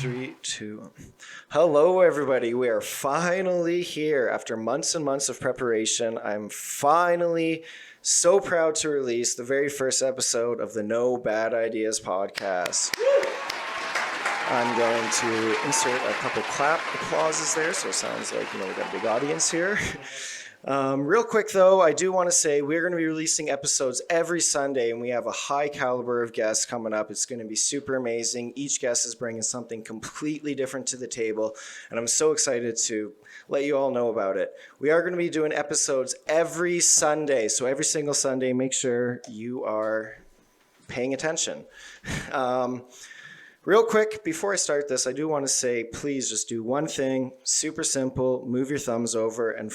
3, 2. Hello, everybody. We are finally here after months and months of preparation. I'm finally so proud to release the very first episode of the No Bad Ideas podcast. I'm going to insert a couple clap applauses there, so it sounds like, we've got a big audience here. Real quick, though, I do want to say we're going to be releasing episodes every Sunday, and we have a high caliber of guests coming up. It's going to be super amazing. Each guest is bringing something completely different to the table, and I'm so excited to let you all know about it. We are going to be doing episodes every Sunday, so every single Sunday, make sure you are paying attention. Real quick, before I start this, I do want to say, please just do one thing, super simple, move your thumbs over, and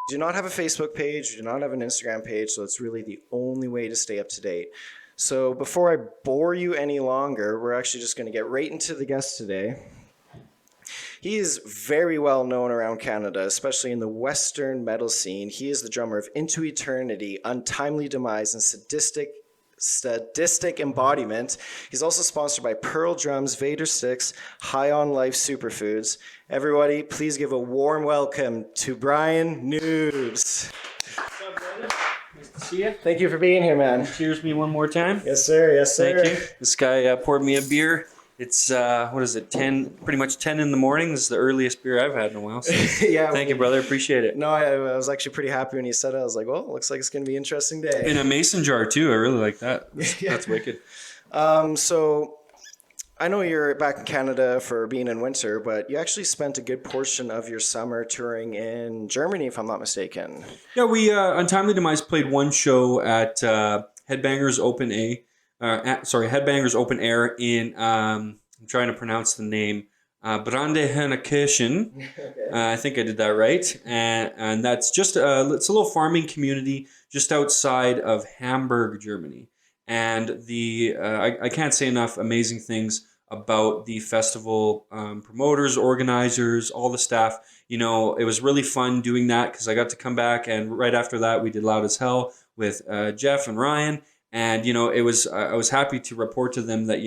do not have a Facebook page, we do not have an Instagram page, so it's really the only way to stay up to date. So before I bore you any longer, we're actually just going to get right into the guest today. He is very well known around Canada, especially in the Western metal scene. He is the drummer of Into Eternity, Untimely Demise, and Sadistic Embodiment. He's also sponsored by Pearl Drums, Vater Sticks, High on Life Superfoods. Everybody, please give a warm welcome to Bryan Newbs. What's up, brother? Nice to see you. Thank you for being here, man. Cheers me one more time. Yes, sir. Yes, sir. Thank you. This guy poured me a beer. It's, 10, pretty much 10 in the morning. This is the earliest beer I've had in a while. So Yeah. thank you, brother. Appreciate it. No, I was actually pretty happy when you said it. I was like, well, it looks like it's going to be an interesting day. In a mason jar, too. I really like that. That's wicked. So I know you're back in Canada for being in winter, but you actually spent a good portion of your summer touring in Germany, if I'm not mistaken. Yeah, we, Untimely Demise played one show at Headbangers Open Headbangers Open Air in, I'm trying to pronounce the name, Brandenburg. I think I did that right. And that's just, it's a little farming community just outside of Hamburg, Germany. And I can't say enough amazing things about the festival promoters, organizers, all the staff. It was really fun doing that because I got to come back, and right after that we did Loud as Hell with Jeff and Ryan. And, I was happy to report to them that,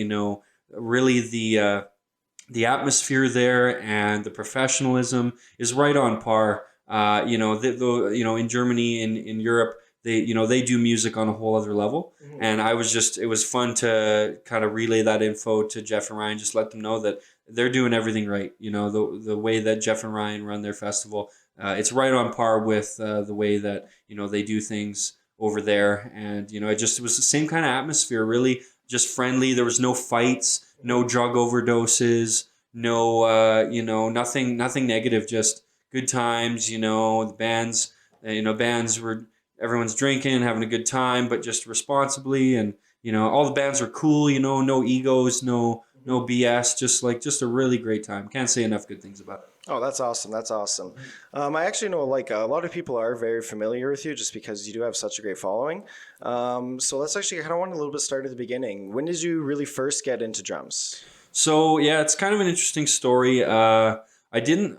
really the atmosphere there and the professionalism is right on par. In Germany, in Europe, they do music on a whole other level. Mm-hmm. And it was fun to kind of relay that info to Jeff and Ryan, just let them know that they're doing everything right. The way that Jeff and Ryan run their festival, it's right on par with the way that, they do things over there. And, it was the same kind of atmosphere, really just friendly. There was no fights, no drug overdoses, no, nothing negative, just good times. The bands were, everyone's drinking, having a good time, but just responsibly. And, all the bands are cool, no egos, no BS, just a really great time. Can't say enough good things about it. Oh, that's awesome. That's awesome. I actually know a lot of people are very familiar with you just because you do have such a great following. So let's actually kind of want a little bit start at the beginning. When did you really first get into drums? So yeah, it's kind of an interesting story. I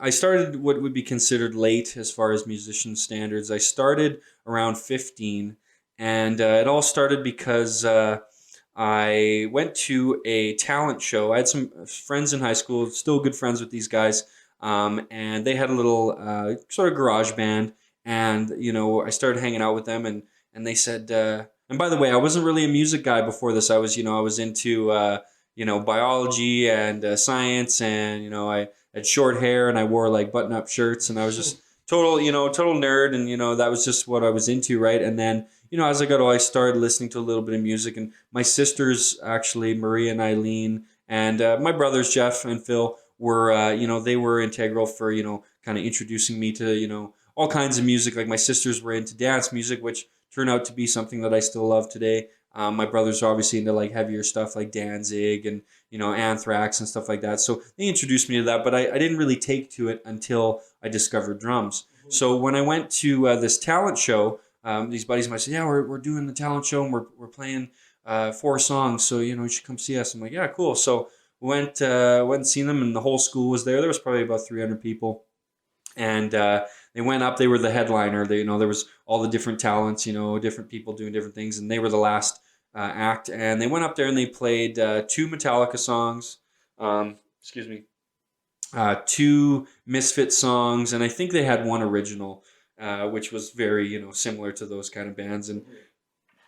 started what would be considered late as far as musician standards. I started around 15, and it all started because I went to a talent show. I had some friends in high school, still good friends with these guys. And they had a little sort of garage band, and I started hanging out with them, and they said, and by the way, I wasn't really a music guy before this. I was into biology and science, and I had short hair and I wore like button-up shirts, and I was just total nerd, and that was just what I was into, right? And then as I got older, I started listening to a little bit of music, and my sisters, actually Maria and Eileen, and my brothers Jeff and Phil, were they were integral for kind of introducing me to all kinds of music. Like my sisters were into dance music, which turned out to be something that I still love today. My brothers are obviously into like heavier stuff like Danzig and Anthrax and stuff like that. So they introduced me to that, but I didn't really take to it until I discovered drums. Mm-hmm. So when I went to this talent show, these buddies of mine said, "Yeah, we're doing the talent show and we're playing 4 songs, so you should come see us." I'm like, "Yeah, cool." So went and seen them, and the whole school was there. There was probably about 300 people, and they went up. They were the headliner. There was all the different talents, different people doing different things, and they were the last act, and they went up there and they played two Metallica songs. Excuse me. Two Misfit songs, and I think they had one original, which was very, similar to those kind of bands. And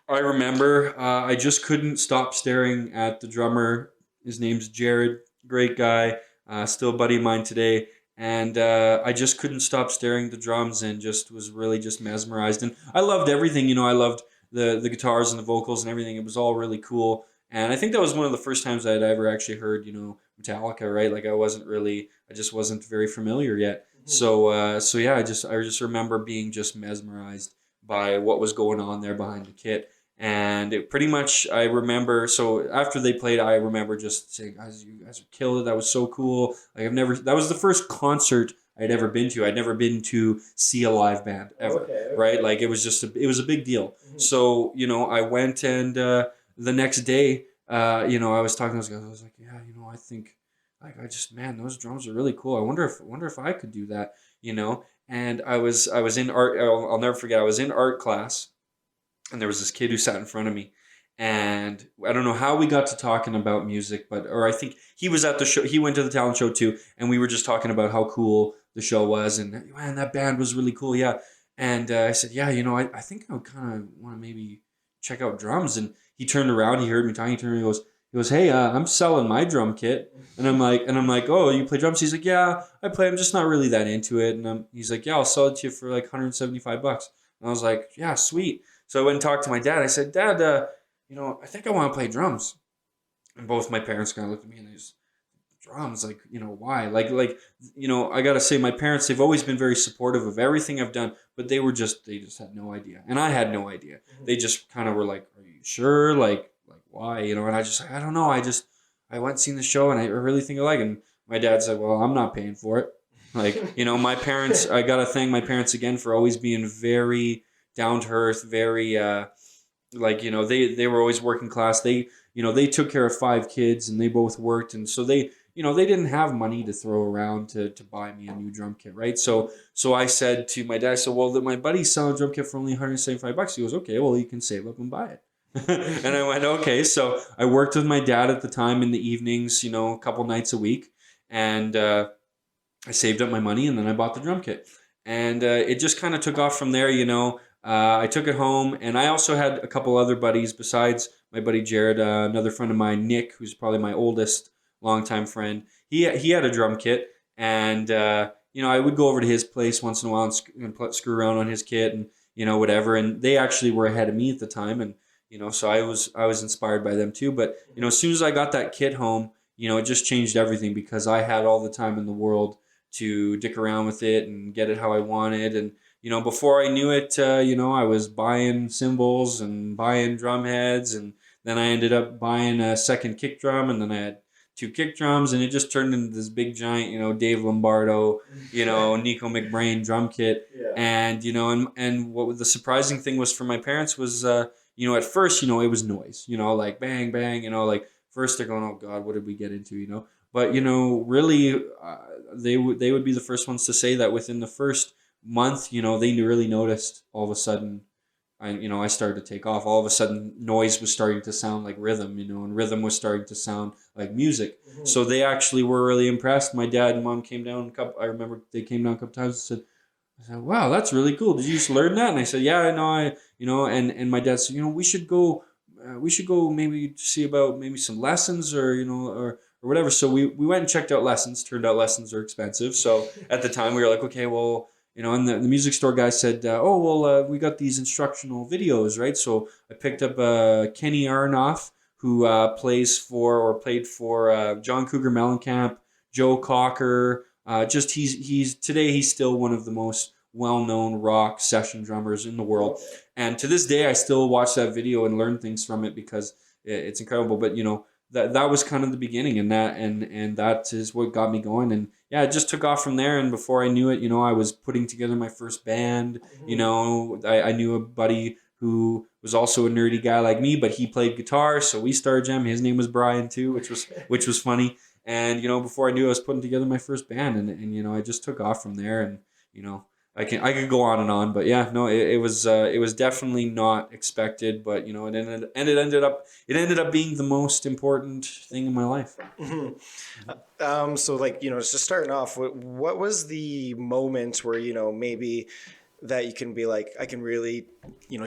I remember I just couldn't stop staring at the drummer. His name's Jared, great guy, still a buddy of mine today. And I just couldn't stop staring at the drums and just was really just mesmerized. And I loved everything, I loved the guitars and the vocals and everything. It was all really cool. And I think that was one of the first times I'd ever actually heard, Metallica, right? Like I just wasn't very familiar yet. So yeah, I just remember being just mesmerized by what was going on there behind the kit. And it pretty much, I remember, so after they played, I remember just saying, guys, you guys killed it. That was so cool. Like that was the first concert I'd ever been to. I'd never been to see a live band ever, right? Like it was a big deal. So, I went and the next day, I was talking to those guys. I was like, yeah, I think, like, man, those drums are really cool. I wonder if I could do that, And I was in art. I'll never forget. I was in art class, and there was this kid who sat in front of me, and I don't know how we got to talking about music, or I think he was at the show. He went to the talent show too, and we were just talking about how cool the show was, and man, that band was really cool, yeah. And I said, yeah, I think I would kind of want to maybe check out drums. And he turned around, he heard me talking, he turned around, he goes, hey, I'm selling my drum kit. And I'm like, oh, you play drums? He's like, yeah, I play. I'm just not really that into it. And he's like, yeah, I'll sell it to you for like $175. And I was like, yeah, sweet. So I went and talked to my dad. I said, Dad, I think I want to play drums. And both my parents kind of looked at me and they just, drums, like, why? Like, I gotta say, my parents, they've always been very supportive of everything I've done, but they just had no idea. And I had no idea. They just kind of were like, are you sure? Like why? And I don't know. I went and seen the show and I really think I like it. And my dad said, well, I'm not paying for it. Like, my parents, I gotta thank my parents again for always being very down to earth, very, they were always working class. They took care of 5 kids and they both worked. And so they didn't have money to throw around to buy me a new drum kit, right? So I said to my dad, well, my buddy's selling a drum kit for only $175. He goes, okay, well, you can save up and buy it. And I went, okay. So I worked with my dad at the time in the evenings, a couple nights a week. And I saved up my money and then I bought the drum kit. And it just kind of took off from there, I took it home, and I also had a couple other buddies besides my buddy Jared, another friend of mine, Nick, who's probably my oldest longtime friend. He had a drum kit, and I would go over to his place once in a while and screw around on his kit and whatever. And they actually were ahead of me at the time, and so I was inspired by them too. But as soon as I got that kit home, it just changed everything because I had all the time in the world to dick around with it and get it how I wanted. And before I knew it, I was buying cymbals and buying drum heads, and then I ended up buying a second kick drum, and then I had 2 kick drums, and it just turned into this big giant, Dave Lombardo, Nico McBrain drum kit. Yeah. And, and what the surprising thing was for my parents was, at first, it was noise, like bang, bang, like first they're going, oh God, what did we get into, But, really, they would be the first ones to say that within the first month, they really noticed all of a sudden, I started to take off. All of a sudden, noise was starting to sound like rhythm, and rhythm was starting to sound like music. Mm-hmm. So they actually were really impressed. My dad and mom came down I remember they came down a couple times and said, wow, that's really cool. Did you just learn that? And I said, yeah, I know, and my dad said, we should go maybe see about maybe some lessons or whatever. So we went and checked out lessons. Turned out lessons are expensive. So at the time we were like, okay, well, and the music store guy said, we got these instructional videos, right? So I picked up Kenny Aronoff, who played for John Cougar Mellencamp, Joe Cocker. He's still one of the most well-known rock session drummers in the world. And to this day, I still watch that video and learn things from it because it's incredible. But, that was kind of the beginning, and that is what got me going. And yeah, it just took off from there. And before I knew it, I was putting together my first band. Mm-hmm. I knew a buddy who was also a nerdy guy like me, but he played guitar, so we started jamming. His name was Brian too, which was funny. And before I knew it, I was putting together my first band, and I just took off from there. And I could go on and on, but yeah, no, it was definitely not expected, but you know, it ended up being the most important thing in my life. So like, just starting off, what was the moment where, maybe that you can be like, I can really,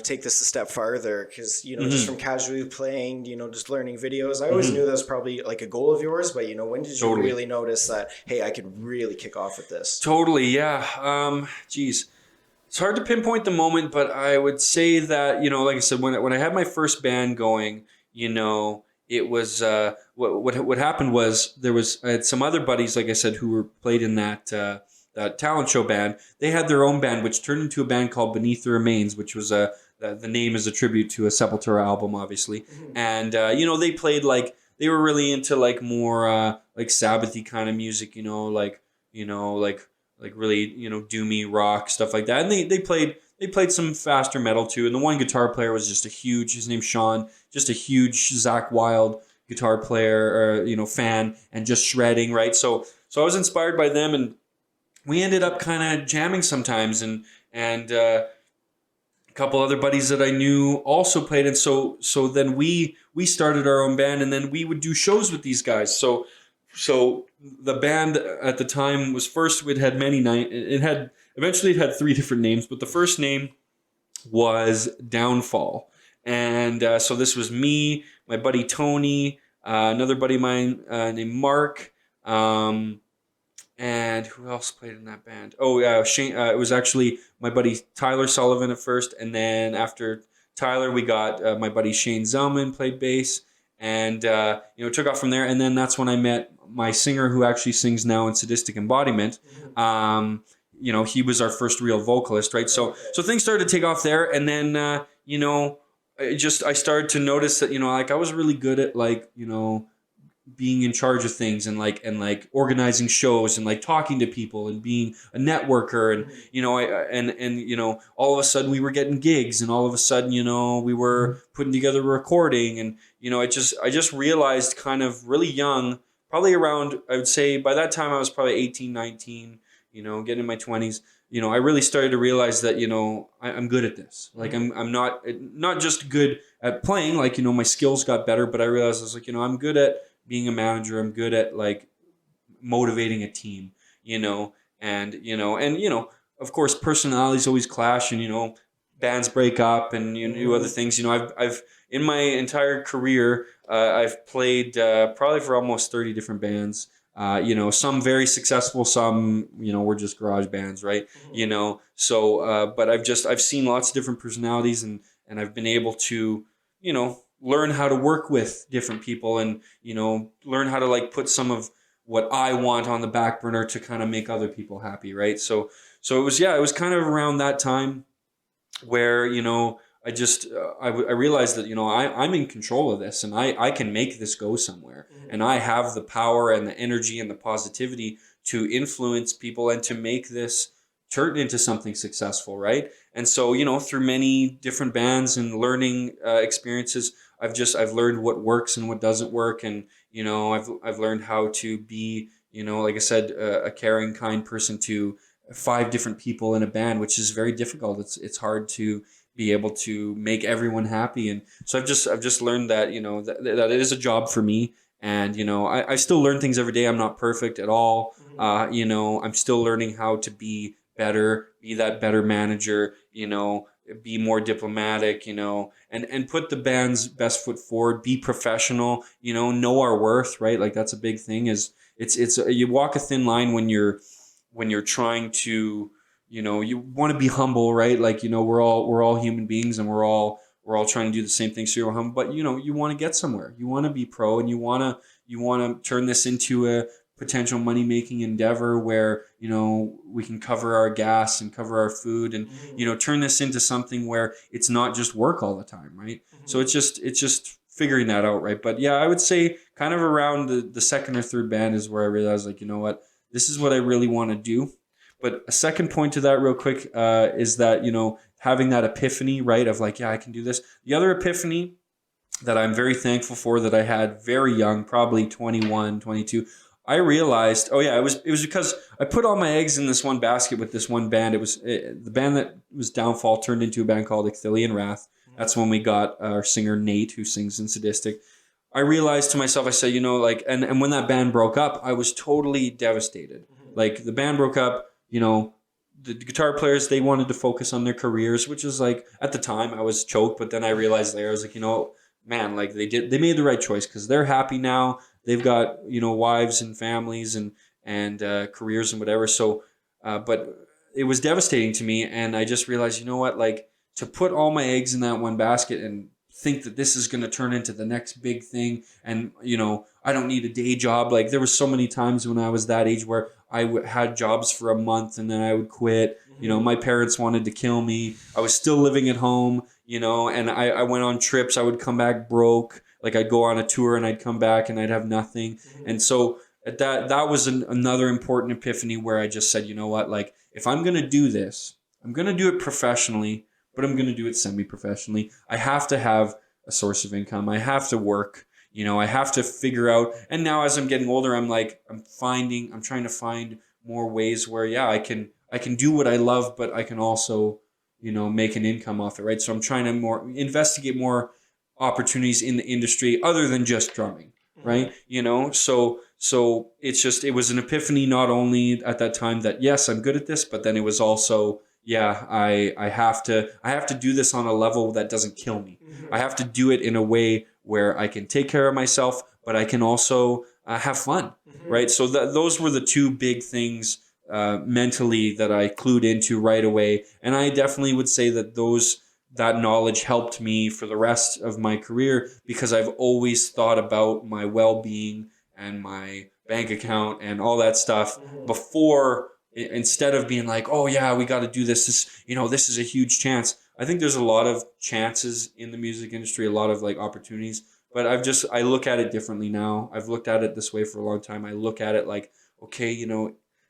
take this a step farther? Because, just from casually playing, just learning videos, I always knew that was probably like a goal of yours. But, when did you Totally. really notice that, hey, I could really kick off with this? Totally, yeah. Geez. It's hard to pinpoint the moment, but I would say that, like I said, when I had my first band going, it was what happened was I had some other buddies, like I said, who were played in that talent show band. They had their own band, which turned into a band called Beneath the Remains, which was the name is a tribute to a Sepultura album, obviously. And they played they were really into more like Sabbathy kind of music, like really doomy rock stuff like that. And they played some faster metal too. And the one guitar player was just his name's Sean, just a huge Zakk Wylde guitar player or fan, and just shredding, right? So I was inspired by them, and we ended up kind of jamming sometimes, and a couple other buddies that I knew also played. And so then we started our own band, and then we would do shows with these guys. So the band at the time was first, it had many names. Eventually it had 3 different names, but the first name was Downfall. And so this was me, my buddy Tony, another buddy of mine named Mark, and who else played in that band? Oh, yeah, Shane. It was actually my buddy Tyler Sullivan at first, and then after Tyler, we got my buddy Shane Zellman played bass, and it took off from there. And then that's when I met my singer, who actually sings now in Sadistic Embodiment. He was our first real vocalist, right? So things started to take off there, and then I started to notice that I was really good at being in charge of things, and organizing shows, and talking to people, and being a networker, and all of a sudden we were getting gigs, and all of a sudden we were putting together a recording, and I just realized kind of really young, probably around, I would say by that time I was probably 18, 19, getting in my 20s, I really started to realize that I'm good at this. I'm not just good at playing, my skills got better, but I realized I was I'm good at being a manager. I'm good at motivating a team, and of course personalities always clash, and bands break up, and do other things. I've in my entire career I've played probably for almost 30 different bands. Some very successful, some were just garage bands, right? But I've seen lots of different personalities, and I've been able to learn how to work with different people, and learn how to put some of what I want on the back burner to kind of make other people happy, right? So it was kind of around that time where I realized that I'm in control of this, and I can make this go somewhere, and I have the power and the energy and the positivity to influence people and to make this turn into something successful, right? And so through many different bands and learning experiences, I've learned what works and what doesn't work, and I've learned how to be like I said, a caring, kind person to 5 different people in a band, which is very difficult. It's hard to be able to make everyone happy, and so I've just learned that that it is a job for me, and I still learn things every day. I'm not perfect at all. I'm still learning how to be better, be that better manager, be more diplomatic, and put the band's best foot forward, be professional, know our worth, right? That's a big thing. It's you walk a thin line when you're trying to, you want to be humble, right? We're all human beings, and we're all trying to do the same thing. So you're humble, but you want to get somewhere. You want to be pro, and you want to turn this into a potential money-making endeavor where we can cover our gas and cover our food, and turn this into something where it's not just work all the time, right? So it's just figuring that out, right? But yeah, I would say kind of around the second or third band is where I realized what, this is what I really want to do. But a second point to that real quick is that having that epiphany, right, of yeah, I can do this. The other epiphany that I'm very thankful for that I had very young, probably 21, 22, I realized, it was because I put all my eggs in this one basket with this one band. The band that was Downfall turned into a band called Icthilian Wrath. That's when we got our singer Nate, who sings in Sadistic. I realized to myself, I said, and when that band broke up, I was totally devastated. Like, the band broke up, the guitar players, they wanted to focus on their careers, which is like, at the time I was choked, but then I realized later, I was like, man, like they made the right choice because they're happy now. They've got, wives and families and careers and whatever. So, but it was devastating to me. And I just realized, like, to put all my eggs in that one basket and think that this is going to turn into the next big thing. And, I don't need a day job. Like, there was so many times when I was that age where I had jobs for a month and then I would quit. My parents wanted to kill me. I was still living at home, and I went on trips. I would come back broke. Like, I'd go on a tour and I'd come back and I'd have nothing. And so that was another important epiphany where I just said, like, if I'm going to do this, I'm going to do it professionally, but I'm going to do it semi-professionally. I have to have a source of income. I have to work. I have to figure out. And now as I'm getting older, I'm trying to find more ways where, I can do what I love, but I can also, make an income off it, right? So I'm trying to investigate more opportunities in the industry other than just drumming, right? So it was an epiphany not only at that time that, yes, I'm good at this, but then it was also, I have to do this on a level that doesn't kill me. I have to do it in a way where I can take care of myself, but I can also have fun, right? So those were the two big things mentally that I clued into right away. And I definitely would say that that knowledge helped me for the rest of my career because I've always thought about my well-being and my bank account and all that stuff before, instead of being like, oh yeah, we got to do this. This is a huge chance. I think there's a lot of chances in the music industry, a lot of like opportunities, but I look at it differently now. I've looked at it this way for a long time. I look at it like, okay,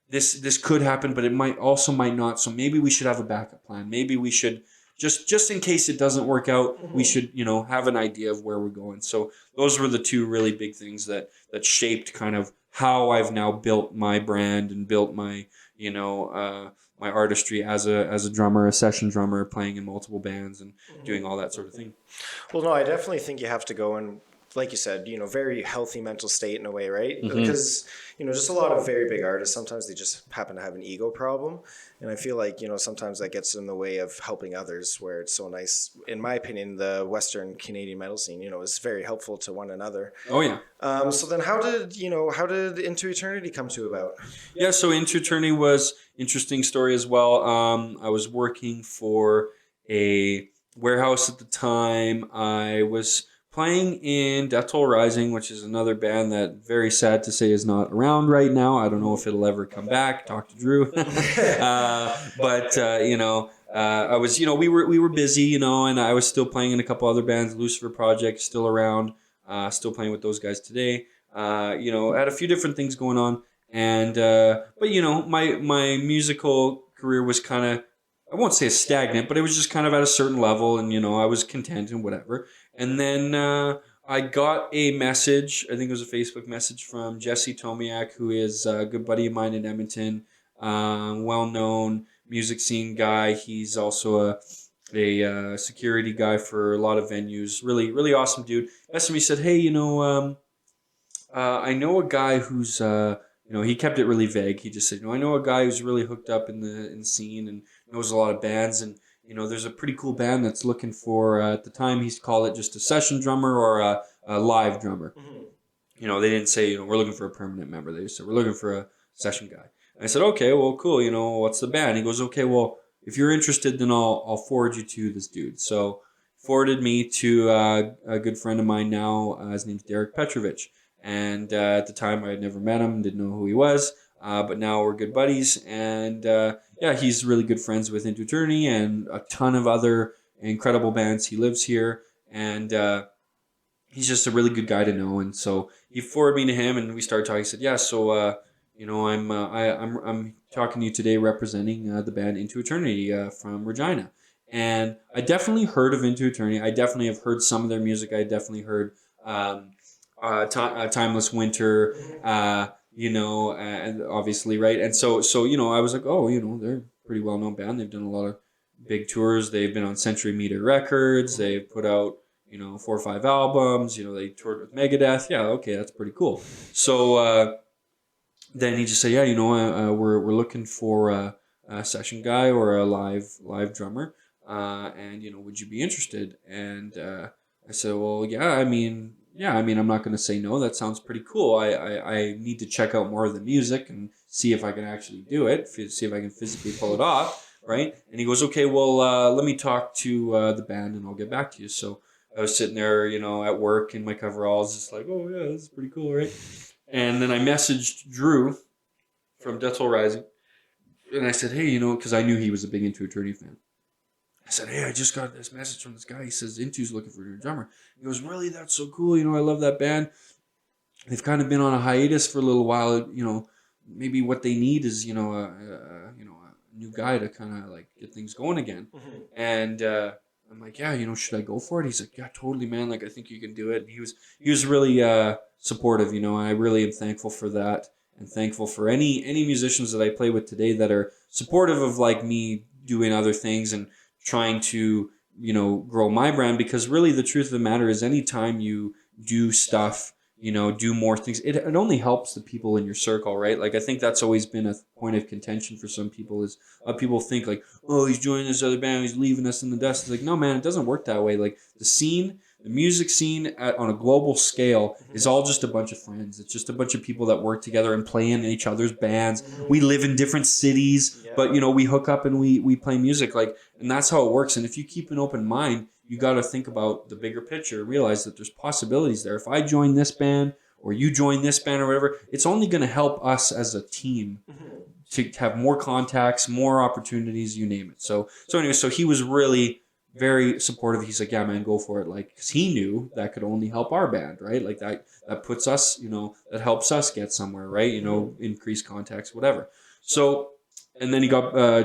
this could happen, but it might not. So maybe we should have a backup plan. Maybe we should just in case it doesn't work out, we should, have an idea of where we're going. So those were the two really big things that shaped kind of how I've now built my brand and built my, my artistry as a drummer, a session drummer, playing in multiple bands and doing all that sort of thing. Well, no, I definitely think you have to go in, like you said, very healthy mental state in a way, right? Because, just a lot of very big artists, sometimes they just happen to have an ego problem. And I feel like, sometimes that gets in the way of helping others, where it's so nice. In my opinion, the Western Canadian metal scene, is very helpful to one another. Oh, yeah. So then how did Into Eternity come to about? Yeah, so Into Eternity was interesting story as well. I was working for a warehouse at the time. I was playing in Death Toll Rising, which is another band that, very sad to say, is not around right now. I don't know if it'll ever come back. Talk to Drew. I was, we were busy, and I was still playing in a couple other bands. Lucifer Project still around, still playing with those guys today. I had a few different things going on, and but my musical career was kind of, I won't say stagnant, but it was just kind of at a certain level, and I was content and whatever. And then I got a message, I think it was a Facebook message from Jesse Tomiak, who is a good buddy of mine in Edmonton, well-known music scene guy. He's also a security guy for a lot of venues. Really, really awesome dude. Messaged me, said, hey, I know a guy who's, he kept it really vague. He just said, I know a guy who's really hooked up in the scene and knows a lot of bands, and there's a pretty cool band that's looking for, at the time, he's called it just a session drummer or a live drummer. They didn't say, we're looking for a permanent member. They just said, we're looking for a session guy. And I said, okay, well, cool. What's the band? He goes, okay, well, if you're interested, then I'll forward you to this dude. So forwarded me to a good friend of mine now. His name's Derek Petrovich. And at the time, I had never met him, didn't know who he was. But now we're good buddies. And he's really good friends with Into Eternity and a ton of other incredible bands. He lives here. And he's just a really good guy to know. And so he forwarded me to him, and we started talking. He said, yeah, so, I'm talking to you today representing the band Into Eternity from Regina. And I definitely heard of Into Eternity. I definitely have heard some of their music. I definitely heard Timeless Winter. and obviously, right? And so I was like, oh, they're a pretty well known band. They've done a lot of big tours. They've been on Century Meter Records. They've put out 4 or 5 albums. They toured with Megadeth. Yeah, okay, that's pretty cool. So then he just said, yeah, we're looking for a session guy or a live drummer, and would you be interested? And I said, well, yeah, I'm not going to say no. That sounds pretty cool. I need to check out more of the music and see if I can actually do it, see if I can physically pull it off, right? And he goes, okay, well, let me talk to the band and I'll get back to you. So I was sitting there, at work in my coveralls, just like, oh yeah, this is pretty cool, right? And then I messaged Drew from Death Toll Rising, and I said, hey, because I knew he was a big Into Eternity fan. I said, hey, I just got this message from this guy. He says Intu's looking for a new drummer. He goes, really? That's so cool. I love that band. They've kind of been on a hiatus for a little while. Maybe what they need is, a new guy to kind of like get things going again. Mm-hmm. And I'm like, yeah, should I go for it? He's like, yeah, totally, man. Like, I think you can do it. And he was really supportive. I really am thankful for that, and thankful for any musicians that I play with today that are supportive of like me doing other things and trying to grow my brand. Because really the truth of the matter is, anytime you do stuff, do more things, it only helps the people in your circle, right? Like, I think that's always been a point of contention for some people, is people think like, oh, he's joining this other band, he's leaving us in the dust. It's like, no, man, it doesn't work that way. Like, the music scene on a global scale is all just a bunch of friends. It's just a bunch of people that work together and play in each other's bands. We live in different cities, but we hook up and we play music, like, and that's how it works. And if you keep an open mind, you got to think about the bigger picture, realize that there's possibilities there. If I join this band or you join this band or whatever, it's only going to help us as a team to have more contacts, more opportunities, you name it. So anyway, so he was really very supportive. He's like, yeah, man, go for it. Like, because he knew that could only help our band, right? Like that puts us, that helps us get somewhere, right? Increase contacts, whatever. So, and then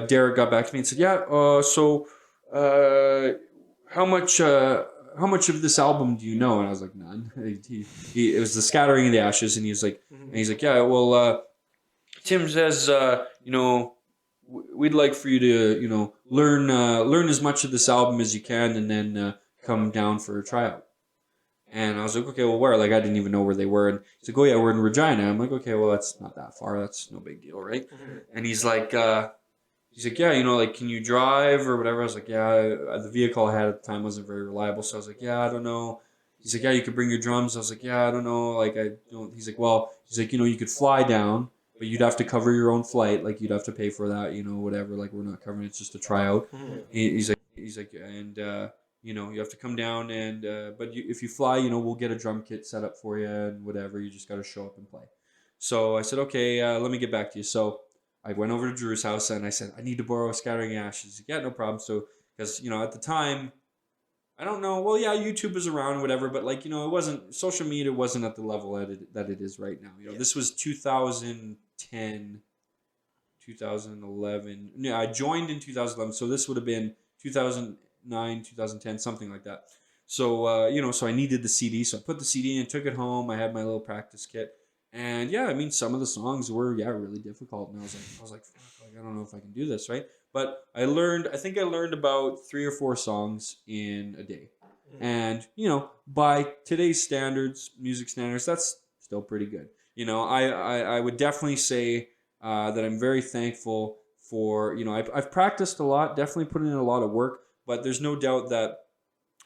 Derek got back to me and said, yeah, how much of this album do you know? And I was like, none. It was The Scattering of the Ashes, and he's like, yeah, well, Tim says, we'd like for you to, learn as much of this album as you can, and then come down for a tryout. And I was like, okay, well, where? Like, I didn't even know where they were. And he's like, oh yeah, we're in Regina. I'm like, okay, well, that's not that far. That's no big deal, right? And he's like, yeah, like, can you drive or whatever? I was like, yeah, the vehicle I had at the time wasn't very reliable. So I was like, yeah, I don't know. He's like, yeah, you could bring your drums. I was like, yeah, I don't know. Like, I don't. He's like, well, you could fly down, but you'd have to cover your own flight. Like, you'd have to pay for that, whatever. Like, we're not covering it. It's just a tryout. He's like, and, you have to come down and, but if you fly, we'll get a drum kit set up for you and whatever. You just got to show up and play. So I said, okay, let me get back to you. So I went over to Drew's house and I said, I need to borrow a Scattering Ashes. He's like, yeah, no problem. So, because, at the time, I don't know. Well, yeah, YouTube was around and whatever, but like, it wasn't, social media wasn't at the level that it is right now. This was 2010, 2011. Yeah, I joined in 2011. So this would have been 2009, 2010, something like that. So, so I needed the CD. So I put the CD in and took it home. I had my little practice kit. And yeah, some of the songs were, really difficult. And I was like, fuck, like, I don't know if I can do this, right? But I think I learned about 3 or 4 songs in a day. And, by today's standards, music standards, that's still pretty good. I would definitely say that I'm very thankful for, I've practiced a lot, definitely put in a lot of work, but there's no doubt that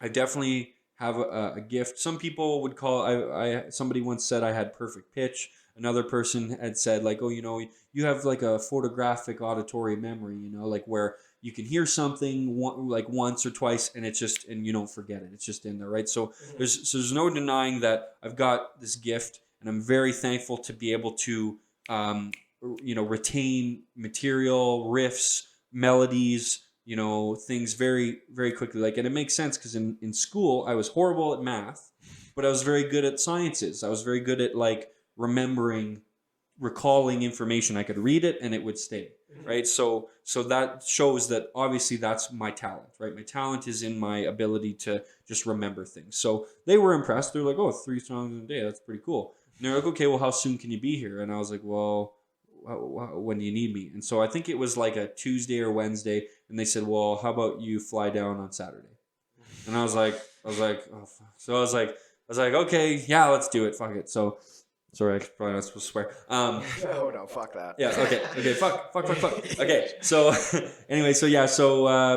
I definitely have a gift. Some people would call, somebody once said I had perfect pitch. Another person had said, like, oh, you have like a photographic auditory memory, like where you can hear something like once or twice and it's just, and you don't forget it. It's just in there, right? So there's no denying that I've got this gift, and I'm very thankful to be able to, retain material, riffs, melodies, things very, very quickly. Like, and it makes sense because in school, I was horrible at math, but I was very good at sciences. I was very good at like recalling information. I could read it and it would stay, right? So that shows that obviously that's my talent, right? My talent is in my ability to just remember things. So they were impressed. They're like, oh, 3 songs in a day. That's pretty cool. And they're like, okay, well, how soon can you be here? And I was like, well, when do you need me? And so I think it was like a Tuesday or Wednesday, and they said, well, how about you fly down on Saturday? And I was like, oh, fuck. So I was like, okay, yeah, let's do it. Fuck it. So, sorry, I'm probably not supposed to swear. No, fuck that. Yeah. Okay. Fuck. Okay. So, anyway,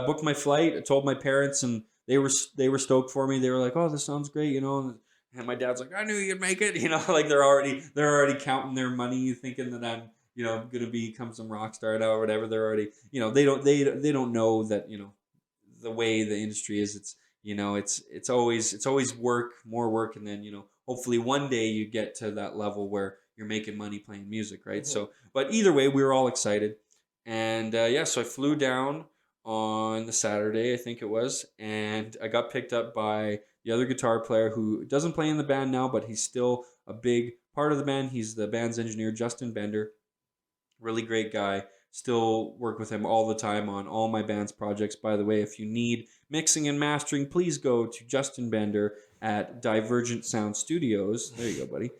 booked my flight. I told my parents, and they were stoked for me. They were like, oh, this sounds great, you know. And my dad's like, I knew you'd make it, you know. Like they're already counting their money, thinking that I'm, you know, gonna become some rock star now or whatever. They're already, you know, they don't know that, you know, the way the industry is. It's, you know, it's always work, more work, and then, you know, hopefully one day you get to that level where you're making money playing music, right? So, but either way, we were all excited, and so I flew down on the Saturday, I think it was, and I got picked up by the other guitar player who doesn't play in the band now, but he's still a big part of the band. He's the band's engineer, Justin Bender. Really great guy. Still work with him all the time on all my band's projects. By the way, if you need mixing and mastering, please go to Justin Bender at Divergent Sound Studios. There you go, buddy.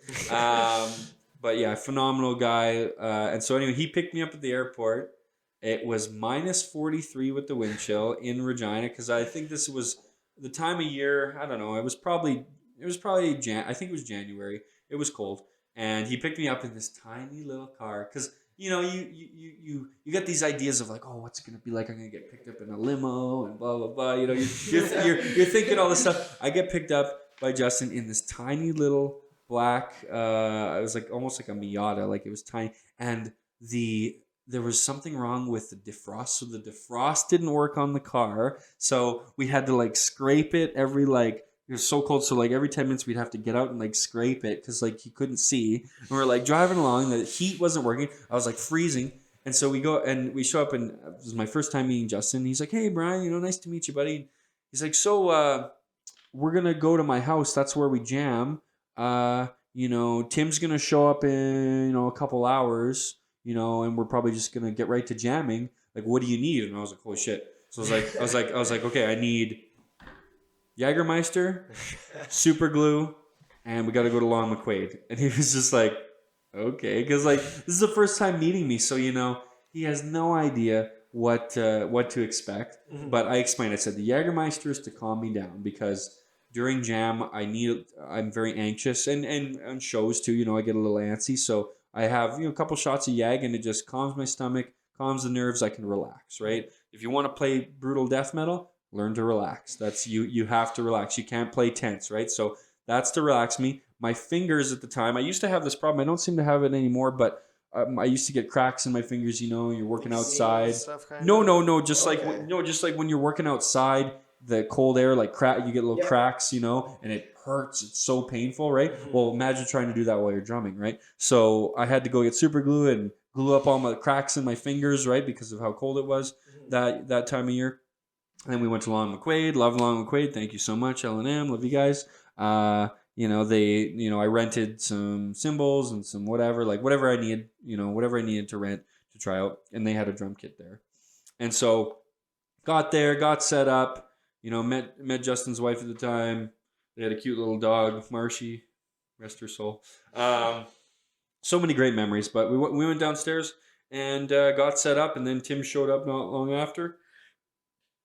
But yeah, phenomenal guy. And so anyway, he picked me up at the airport. It was minus 43 with the wind chill in Regina, because I think this was the time of year. I don't know. It was probably I think it was January. It was cold, and he picked me up in this tiny little car because, you know, you get these ideas of like, oh, what's it gonna be like? I'm gonna get picked up in a limo and blah blah blah. You know, you're thinking all this stuff. I get picked up by Justin in this tiny little black. It was like almost like a Miata, like it was tiny, and there was something wrong with the defrost, so the defrost didn't work on the car. So we had to like scrape it every like. It was so cold, so like every 10 minutes we'd have to get out and like scrape it because like he couldn't see. And we're like driving along, the heat wasn't working. I was like freezing, and so we go and we show up, and it was my first time meeting Justin. He's like, "Hey, Brian, you know, nice to meet you, buddy." He's like, "So we're gonna go to my house. That's where we jam. You know, Tim's gonna show up in, you know, a couple hours, you know, and we're probably just gonna get right to jamming. Like, what do you need?" And I was like, "Holy shit!" So I was like, "Okay, I need Jägermeister, super glue, and we got to go to Long McQuaid." And he was just like, okay, because like this is the first time meeting me, so, you know, he has no idea what to expect. Mm-hmm. But I explained. I said the Jägermeister is to calm me down, because during jam I'm very anxious, and on shows too. You know, I get a little antsy, so I have, you know, a couple shots of Jäg, and it just calms my stomach, calms the nerves. I can relax. Right? If you want to play brutal death metal, learn to relax. That's you have to relax. You can't play tense, right? So that's to relax me. My fingers at the time, I used to have this problem. I don't seem to have it anymore, but I used to get cracks in my fingers. You know, you're working outside. No. Just okay. Just like when you're working outside, the cold air, like you get little cracks, you know, and it hurts. It's so painful, right? Mm-hmm. Well, imagine trying to do that while you're drumming, right? So I had to go get super glue and glue up all my cracks in my fingers, right, because of how cold it was that time of year. And then we went to Long McQuaid. Love Long McQuaid. Thank you so much, L&M. Love you guys. You know, I rented some cymbals and some whatever I needed, you know, whatever I needed to rent to try out. And they had a drum kit there. And so got there, got set up, you know, met Justin's wife at the time. They had a cute little dog, Marshy, rest her soul. So many great memories. But we went downstairs and got set up, and then Tim showed up not long after.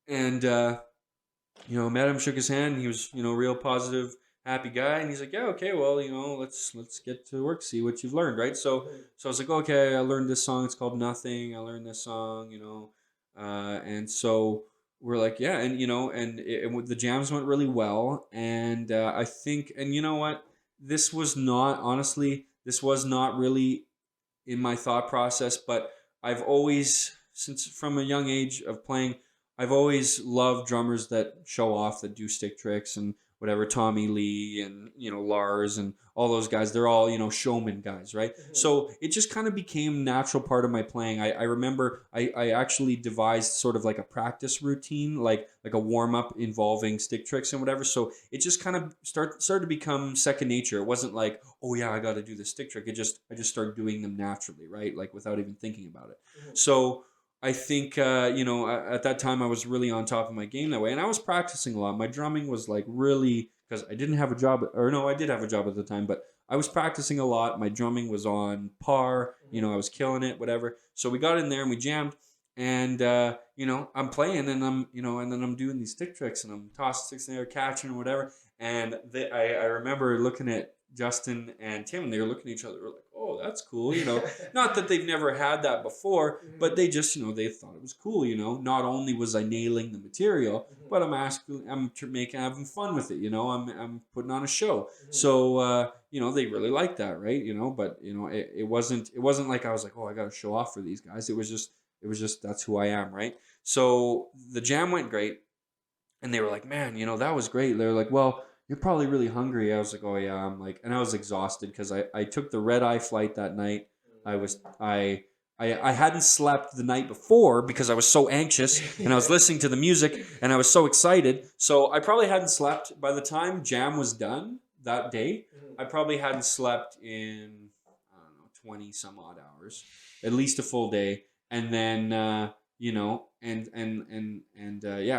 And, you know, met him, shook his hand. He was, you know, real positive, happy guy. And he's like, yeah, okay, well, you know, let's get to work, see what you've learned, right? So I was like, okay, I learned this song. It's called Nothing. I learned this song, you know. And so we're like, yeah. And, you know, and the jams went really well. And I think, and you know what? This was not really in my thought process, but I've always, since from a young age of playing, I've always loved drummers that show off, that do stick tricks and whatever. Tommy Lee and, you know, Lars and all those guys. They're all, you know, showman guys, right? Mm-hmm. So it just kind of became natural part of my playing. I remember I actually devised sort of like a practice routine, like a warm up involving stick tricks and whatever. So it just kind of started to become second nature. It wasn't like, oh yeah, I got to do this stick trick. I just started doing them naturally, right? Like without even thinking about it. Mm-hmm. So I think, you know, at that time I was really on top of my game that way. And I was practicing a lot. My drumming was like really, because I didn't have a job, or no, I did have a job at the time, but I was practicing a lot. My drumming was on par. You know, I was killing it, whatever. So we got in there and we jammed. And you know, I'm playing and I'm, you know, and then I'm doing these stick tricks and I'm tossing sticks in there, catching or whatever. And I remember looking at Justin and Tim, and they were looking at each other. They were like, "Oh, that's cool," you know. Not that they've never had that before, but they just, you know, they thought it was cool, you know. Not only was I nailing the material, but having fun with it, you know. I'm putting on a show, so you know, they really liked that, right? You know, but you know, it wasn't like I was like, "Oh, I got to show off for these guys." It was just that's who I am, right? So the jam went great, and they were like, "Man, you know, that was great." They were like, "Well, you're probably really hungry." I was like, "Oh yeah." I'm like, and I was exhausted because I took the red eye flight that night. I was I hadn't slept the night before because I was so anxious and I was listening to the music and I was so excited. So I probably hadn't slept by the time jam was done that day. I probably hadn't slept in, I don't know, 20 some odd hours, at least a full day. And then you know, and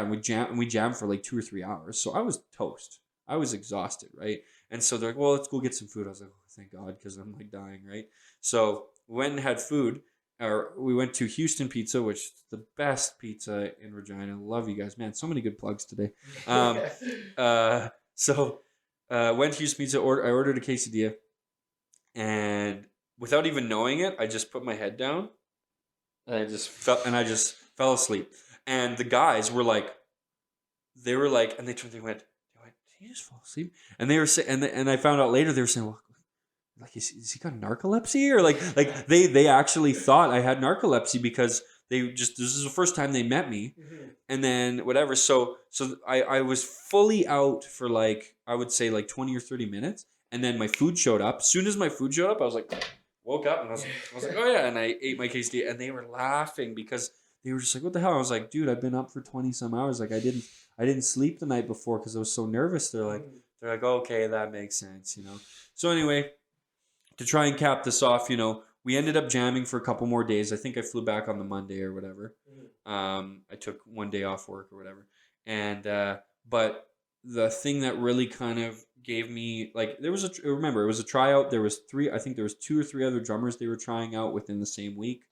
we jammed for like 2 or 3 hours. So I was toast. I was exhausted, right? And so they're like, "Well, let's go get some food." I was like, "Oh, thank God," because I'm like dying, right? So we went and had food, or we went to Houston Pizza, which is the best pizza in Regina. Love you guys, man. So many good plugs today. Um, went to Houston Pizza. I ordered a quesadilla, and without even knowing it, I just put my head down and I just fell asleep. And the guys were like, and they went, "Did he just fall asleep?" And they were saying, and I found out later they were saying, "Well, like is he got narcolepsy?" Or like they actually thought I had narcolepsy because this is the first time they met me, and then whatever. So I was fully out for like, I would say like 20 or 30 minutes, and then my food showed up. As soon as my food showed up, I was like, woke up and I was like, "Oh yeah," and I ate my quesadilla, and they were laughing because they were just like, "What the hell?" I was like, "Dude, I've been up for 20 some hours. Like I didn't sleep the night before because I was so nervous." They're like, "Okay, that makes sense," you know. So anyway, to try and cap this off, you know, we ended up jamming for a couple more days. I think I flew back on the Monday or whatever. I took one day off work or whatever. And but the thing that really kind of gave me, like, remember, it was a tryout. There was three, I think there was two or three other drummers they were trying out within the same week.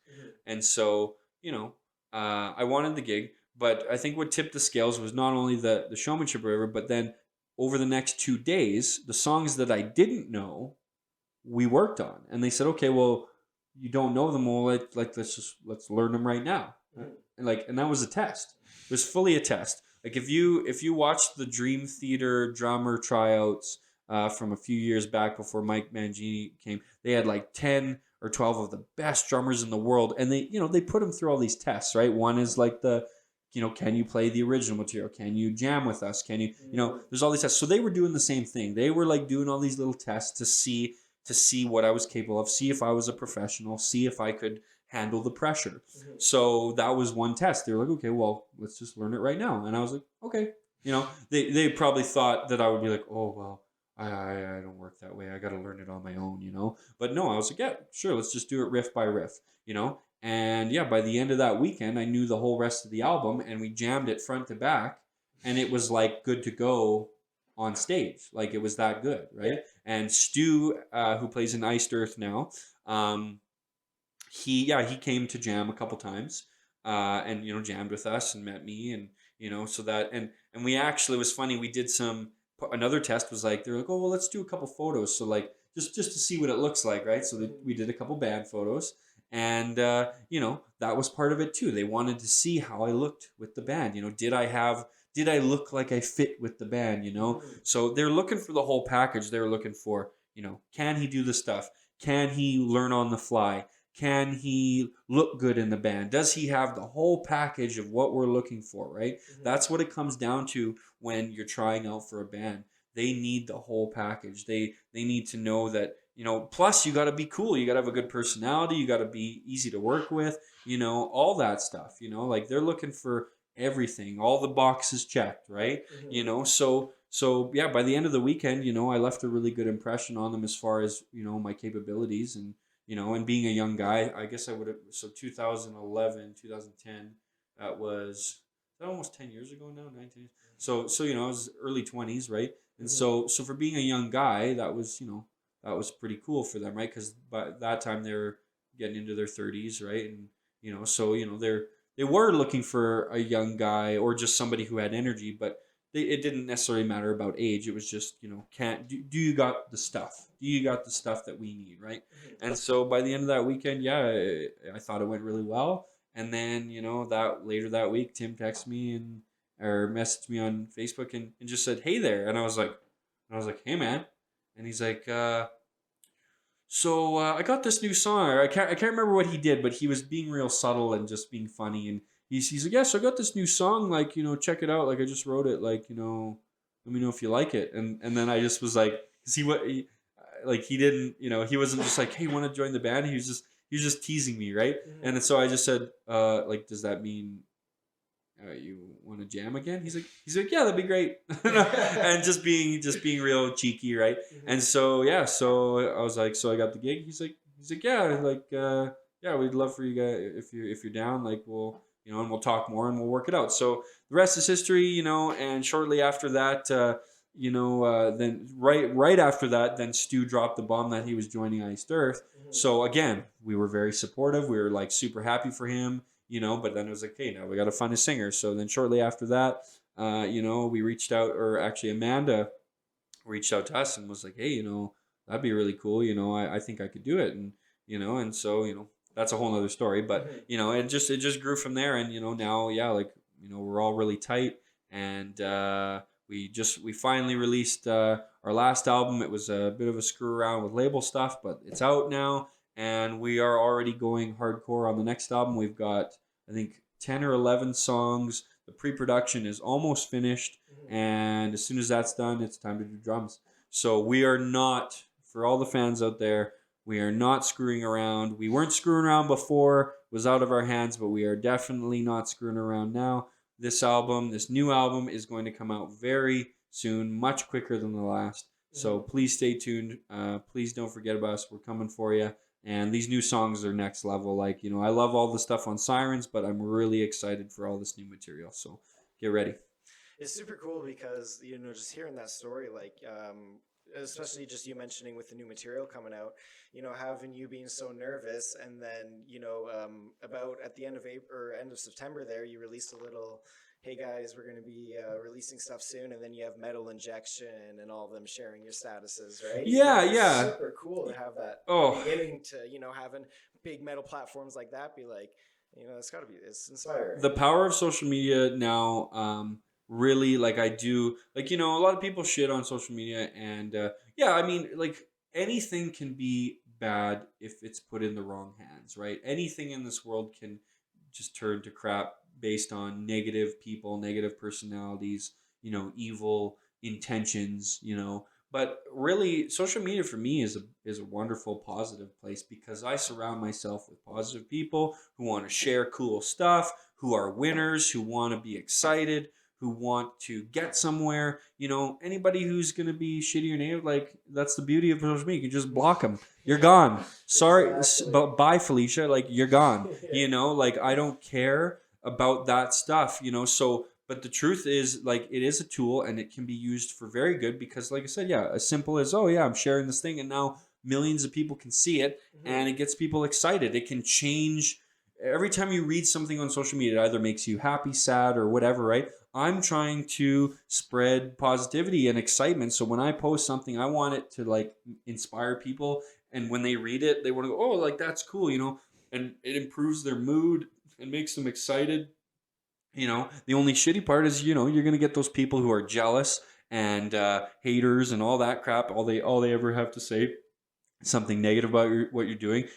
And so, you know, I wanted the gig, but I think what tipped the scales was not only the showmanship or whatever, but then over the next 2 days, the songs that I didn't know we worked on, and they said, "Okay, well, you don't know them all. Let's learn them right now." And that was a test. It was fully a test. Like if you watched the Dream Theater drummer tryouts from a few years back before Mike Mangini came, they had like 10 or 12 of the best drummers in the world, and they put them through all these tests. Right, one is like can you play the original material? Can you jam with us? Can you, there's all these tests. So they were doing the same thing. They were like doing all these little tests to see what I was capable of, see if I was a professional, see if I could handle the pressure. So that was one test. They were like, "Okay, well, let's just learn it right now." And I was like, "Okay." They probably thought that I would be like, "Oh, well, I don't work that way. I got to learn it on my own." But no, I was like, "Yeah, sure, let's just do it riff by riff." And yeah, by the end of that weekend, I knew the whole rest of the album, and we jammed it front to back, and it was like good to go on stage. Like it was that good, right? Yeah. And Stu, who plays in Iced Earth now, he came to jam a couple times, and jammed with us and met me, and so that and we actually, it was funny, we did another test was like, they're like, "Oh, well, let's do a couple photos," so like just to see what it looks like, right? So we did a couple band photos, and that was part of it too. They wanted to see how I looked with the band. Did I look like I fit with the band? So they're looking for the whole package. They're looking for, can he do the stuff? Can he learn on the fly? Can he look good in the band? Does he have the whole package of what we're looking for, right? That's what it comes down to when you're trying out for a band. They need the whole package. They need to know that, plus you got to be cool. You got to have a good personality. You got to be easy to work with, all that stuff, like they're looking for everything, all the boxes checked, right? So yeah, by the end of the weekend, I left a really good impression on them as far as, my capabilities, and being a young guy. I guess I would have, so 2011, 2010, that was almost 10 years ago now, 19. So I was early 20s, right? And so for being a young guy, that was, that was pretty cool for them, right? Because by that time they're getting into their 30s, right? And so they were looking for a young guy or just somebody who had energy, but it didn't necessarily matter about age. It was just, can't do you got the stuff? Do you got the stuff that we need, right? And so by the end of that weekend, yeah, I thought it went really well. And then, that later that week, Tim texted me or messaged me on Facebook and just said, "Hey there." And I was like, "Hey man." And he's like, so I got this new song. I can't remember what he did, but he was being real subtle and just being funny. And he's like, "Yeah, so I got this new song. Like, check it out. Like, I just wrote it. Like, let me know if you like it." And then I just was like, cause like he didn't, he wasn't just like, "Hey, want to join the band?" He was just teasing me, right? And so I just said, like, "Does that mean you want to jam again?" He's like, "Yeah, that'd be great." And just being real cheeky, right? And so yeah, so I was like, "So I got the gig." He's like, "Yeah, like yeah, we'd love for you guys if you're down. Like we'll and we'll talk more and we'll work it out." So the rest is history, And shortly after that, then right after that, then Stu dropped the bomb that he was joining Iced Earth. So again, we were very supportive. We were like super happy for him. But then it was like, hey, now we got to find a singer. So then shortly after that, we reached out, or actually Amanda reached out to us and was like, hey, that'd be really cool. I think I could do it. And so, that's a whole nother story, but, it just grew from there. And, now, yeah, like, we're all really tight. And we finally released our last album. It was a bit of a screw around with label stuff, but it's out now. And we are already going hardcore on the next album. We've got, I think, 10 or 11 songs. The pre-production is almost finished. And as soon as that's done, it's time to do drums. So we are not, for all the fans out there, we are not screwing around. We weren't screwing around before. It was out of our hands, but we are definitely not screwing around now. This new album is going to come out very soon, much quicker than the last. So please stay tuned. Please don't forget about us. We're coming for you. And these new songs are next level. Like, I love all the stuff on Sirens, but I'm really excited for all this new material. So get ready. It's super cool because just hearing that story, like especially just you mentioning with the new material coming out, having you being so nervous, and then about at the end of April or end of September there, you released a little, "Hey guys, we're going to be releasing stuff soon," and then you have Metal Injection and all of them sharing your statuses, right? Yeah, It's yeah. super cool to have that Oh, beginning to having big metal platforms like that be like, it's inspiring. the power of social media now, really, like, I do, like, a lot of people shit on social media, and yeah, I mean, like, anything can be bad if it's put in the wrong hands, right? Anything in this world can just turn to crap based on negative people, negative personalities, evil intentions, but really, social media for me is a wonderful, positive place because I surround myself with positive people who want to share cool stuff, who are winners, who want to be excited, who want to get somewhere. Anybody who's gonna be shitty or negative, like, that's the beauty of social media. You can just block them. You're gone. Sorry, Exactly. but bye, Felicia. Like, you're gone. Like, I don't care about that stuff. So. But the truth is, like, it is a tool and it can be used for very good because, like I said, yeah, as simple as, oh, yeah, I'm sharing this thing and now millions of people can see it and it gets people excited. It can change. Every time you read something on social media, it either makes you happy, sad, or whatever, right? I'm trying to spread positivity and excitement. So when I post something, I want it to, like, inspire people. And when they read it, they want to go, oh, like, that's cool, and it improves their mood and makes them excited. The only shitty part is, you're gonna get those people who are jealous and haters and all that crap. All they ever have to say something negative about what you're doing.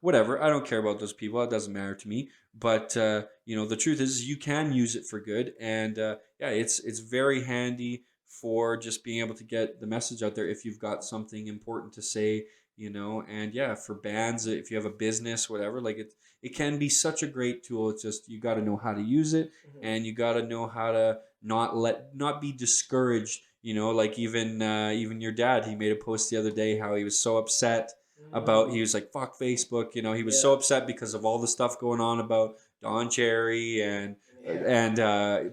Whatever. I don't care about those people. It doesn't matter to me. But the truth is, you can use it for good, and yeah, it's very handy for just being able to get the message out there if you've got something important to say. And yeah, for bands, if you have a business, whatever, like, it can be such a great tool. It's just, you got to know how to use it, and you got to know how to not be discouraged. Like, even your dad, he made a post the other day how he was so upset about, he was like, fuck Facebook. He was so upset because of all the stuff going on about Don Cherry and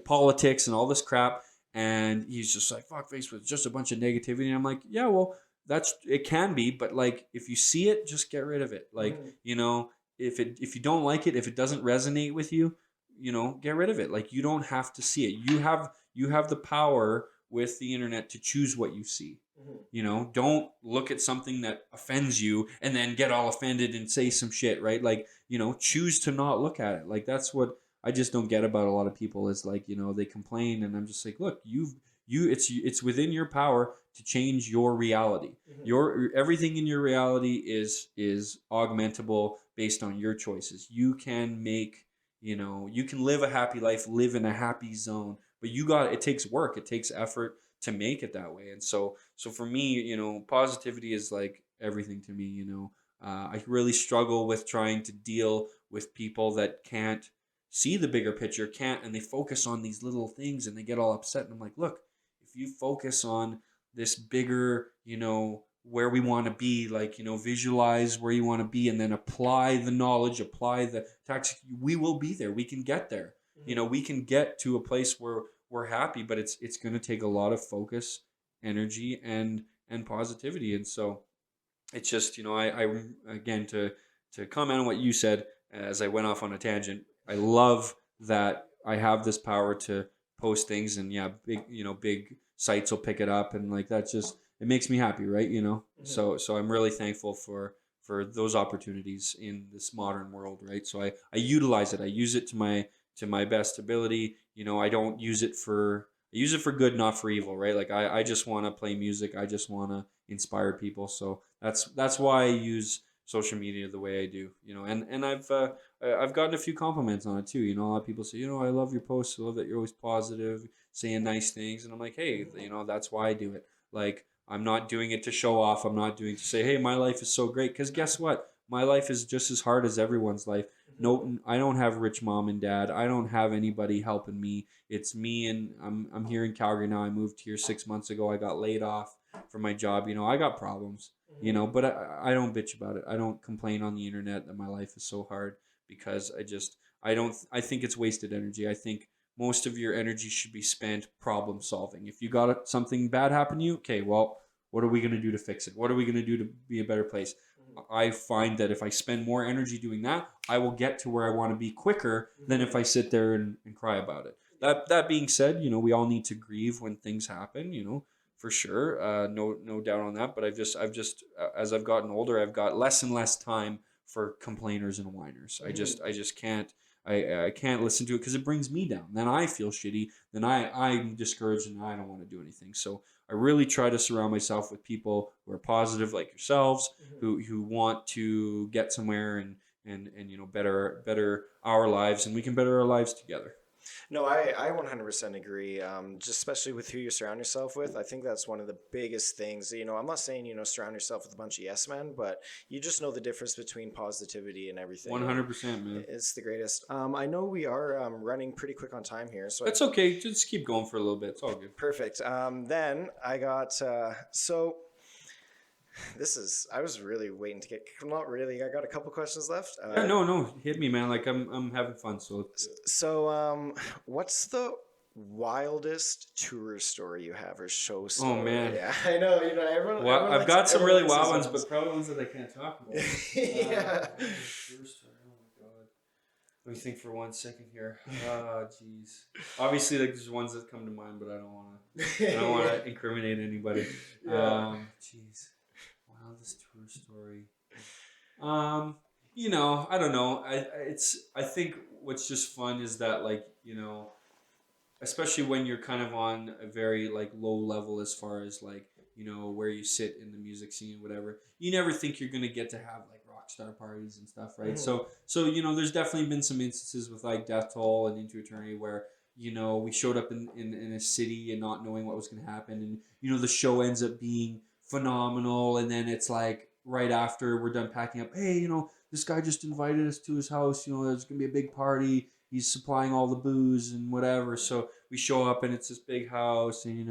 politics and all this crap. And he's just like, fuck Facebook, it's just a bunch of negativity. And I'm like, yeah, well, it can be, but like if you see it, just get rid of it. Like, if you don't like it, if it doesn't resonate with you, get rid of it. Like, you don't have to see it. You have the power with the internet to choose what you see. Don't look at something that offends you and then get all offended and say some shit, right? Like, choose to not look at it. Like, that's what I just don't get about a lot of people is like, they complain, and I'm just like, look, it's within your power to change your reality. Your everything in your reality is augmentable based on your choices. You can make, you can live a happy life, live in a happy zone, but it takes work, it takes effort to make it that way. And so for me, positivity is like everything to me. I really struggle with trying to deal with people that can't see the bigger picture, and they focus on these little things and they get all upset. And I'm like, look, if you focus on this bigger, where we want to be, like, visualize where you want to be, and then apply the knowledge, apply the tactics, we will be there. We can get there. We can get to a place where we're happy, but it's going to take a lot of focus, energy, and positivity. And so it's just, I again, to comment on what you said as I went off on a tangent, I love that I have this power to post things, and yeah, big sites will pick it up, and like, that's just, it makes me happy, right? So I'm really thankful for those opportunities in this modern world, right? So I utilize it. I use it to my best ability. I don't use it I use it for good, not for evil, right? Like, I just want to play music. I just want to inspire people. So that's why I use social media the way I do, and I've gotten a few compliments on it too. A lot of people say, I love your posts. I love that you're always positive, saying nice things. And I'm like, hey, that's why I do it. Like, I'm not doing it to show off. I'm not doing it to say, hey, my life is so great. Because guess what? My life is just as hard as everyone's life. No, I don't have rich mom and dad. I don't have anybody helping me. It's me, and I'm here in Calgary now. I moved here 6 months ago. I got laid off from my job. I got problems, but I don't bitch about it. I don't complain on the internet that my life is so hard, because I think it's wasted energy. I think most of your energy should be spent problem solving. If you got something bad happen to you, okay, well, what are we going to do to fix it? What are we going to do to be a better place? I find that if I spend more energy doing that, I will get to where I want to be quicker than if I sit there and cry about it. That being said, we all need to grieve when things happen, for sure. No doubt on that. But I've just as I've gotten older, I've got less and less time for complainers and whiners. I just can't. I can't listen to it because it brings me down. Then I feel shitty. Then I'm discouraged and I don't want to do anything. So I really try to surround myself with people who are positive, like yourselves, who want to get somewhere and better our lives, and we can better our lives together. No, I 100% agree. Just especially with who you surround yourself with. I think that's one of the biggest things. I'm not saying, surround yourself with a bunch of yes men, but you just know the difference between positivity and everything. 100%, man. It's the greatest. I know we are running pretty quick on time here. So that's okay. Just keep going for a little bit. It's all good. Perfect. Then I got, so... I was really waiting to get, not really, I got a couple questions left. No, hit me, man. Like, I'm having fun. So, what's the wildest tour story you have, or show story? Oh, man. Yeah, I know, everyone. Well, I've got some really wild ones, but probably ones that I can't talk about. Yeah. Tour story. Oh my God. Let me think for 1 second here. Jeez. Obviously, like, there's ones that come to mind, but I don't want to incriminate anybody. Yeah. Jeez. This tour story. I don't know. I think what's just fun is that, like, especially when you're kind of on a very, like, low level as far as, like, where you sit in the music scene, whatever. You never think you're gonna get to have, like, rock star parties and stuff, right? So there's definitely been some instances with, like, Death Toll and Into Eternity where we showed up in a city and not knowing what was gonna happen, and the show ends up being phenomenal, and then it's like right after we're done packing up, hey, this guy just invited us to his house, there's gonna be a big party, he's supplying all the booze and whatever. So we show up and it's this big house, and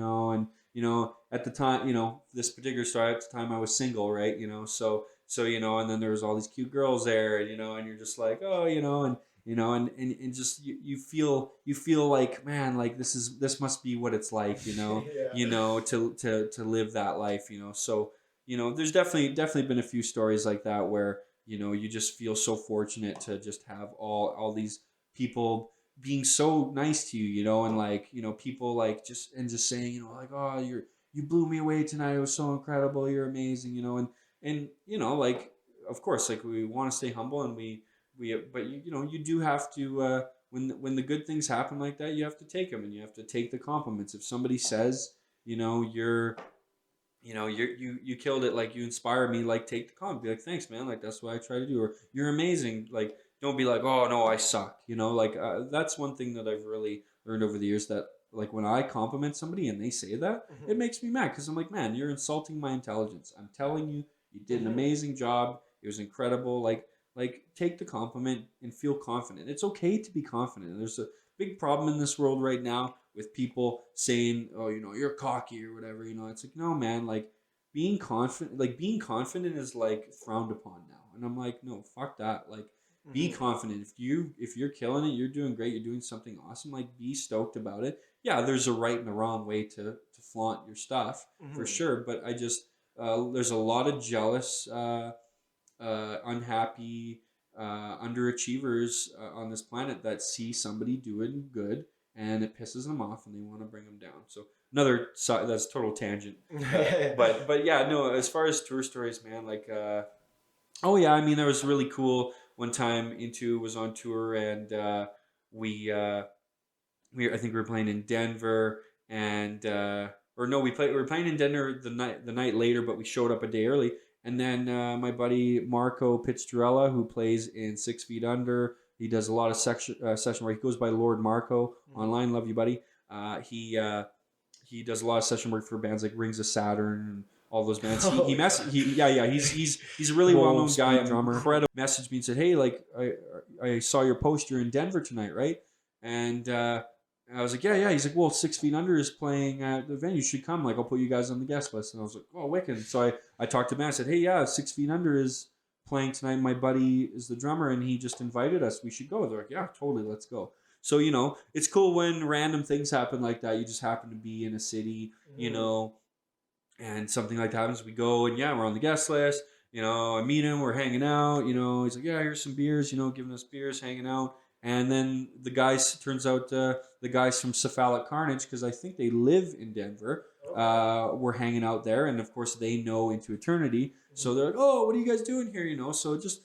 at the time, this particular story, at the time I was single, right? So and then there was all these cute girls there, and and you're just like, oh, and just you feel like, man, like this must be what it's like, Yeah. to live that life, so there's definitely been a few stories like that where, you just feel so fortunate to just have all these people being so nice to you, and like, people like just saying, like, oh, you blew me away tonight. It was so incredible. You're amazing, and like, of course, like, we want to stay humble, and but you do have to, when the good things happen like that, you have to take them, and you have to take the compliments. If somebody says, you're you killed it, like, you inspire me, like, take the compliment, be like, thanks, man, like, that's what I try to do, or you're amazing, like, don't be like, oh no, I suck, like, that's one thing that I've really learned over the years, that, like, when I compliment somebody and they say that, it makes me mad, because I'm like, man, you're insulting my intelligence. I'm telling you, you did an amazing job, it was incredible, like, take the compliment and feel confident. It's okay to be confident. There's a big problem in this world right now with people saying, oh, you're cocky or whatever. It's like, no, man, like, being confident is, like, frowned upon now. And I'm like, no, fuck that. Like, be confident. If you're killing it, you're doing great, you're doing something awesome, like, be stoked about it. Yeah, there's a right and a wrong way to flaunt your stuff, for sure. But I just, there's a lot of jealous, unhappy, underachievers on this planet that see somebody doing good, and it pisses them off, and they want to bring them down. So another side, that's total tangent. But yeah, no. As far as tour stories, man, like, oh yeah, I mean, that was really cool. One time, Into was on tour, and we I think we were playing in Denver, and or no, we were playing in Denver the night later, but we showed up a day early. And then my buddy Marco Pizzarella, who plays in 6 Feet Under, he does a lot of session work. He goes by Lord Marco online. Love you, buddy. He does a lot of session work for bands like Rings of Saturn and all those bands. He's a really well known guy, drummer. Incredible. Messaged me and said, hey, like, I saw your poster in Denver tonight, right? And I was like, yeah. He's like, well, 6 Feet Under is playing at the venue. You should come. Like, I'll put you guys on the guest list. And I was like, oh, wicked. So I talked to him. I said, hey, yeah, 6 Feet Under is playing tonight. My buddy is the drummer, and he just invited us. We should go. They're like, yeah, totally. Let's go. So, it's cool when random things happen like that. You just happen to be in a city, and something like that happens. We go, and yeah, we're on the guest list. I meet him. We're hanging out. He's like, yeah, here's some beers, giving us beers, hanging out. And then turns out the guys from Cephalic Carnage, because I think they live in Denver, were hanging out there. And of course, they know Into Eternity. So they're like, oh, what are you guys doing here? So just,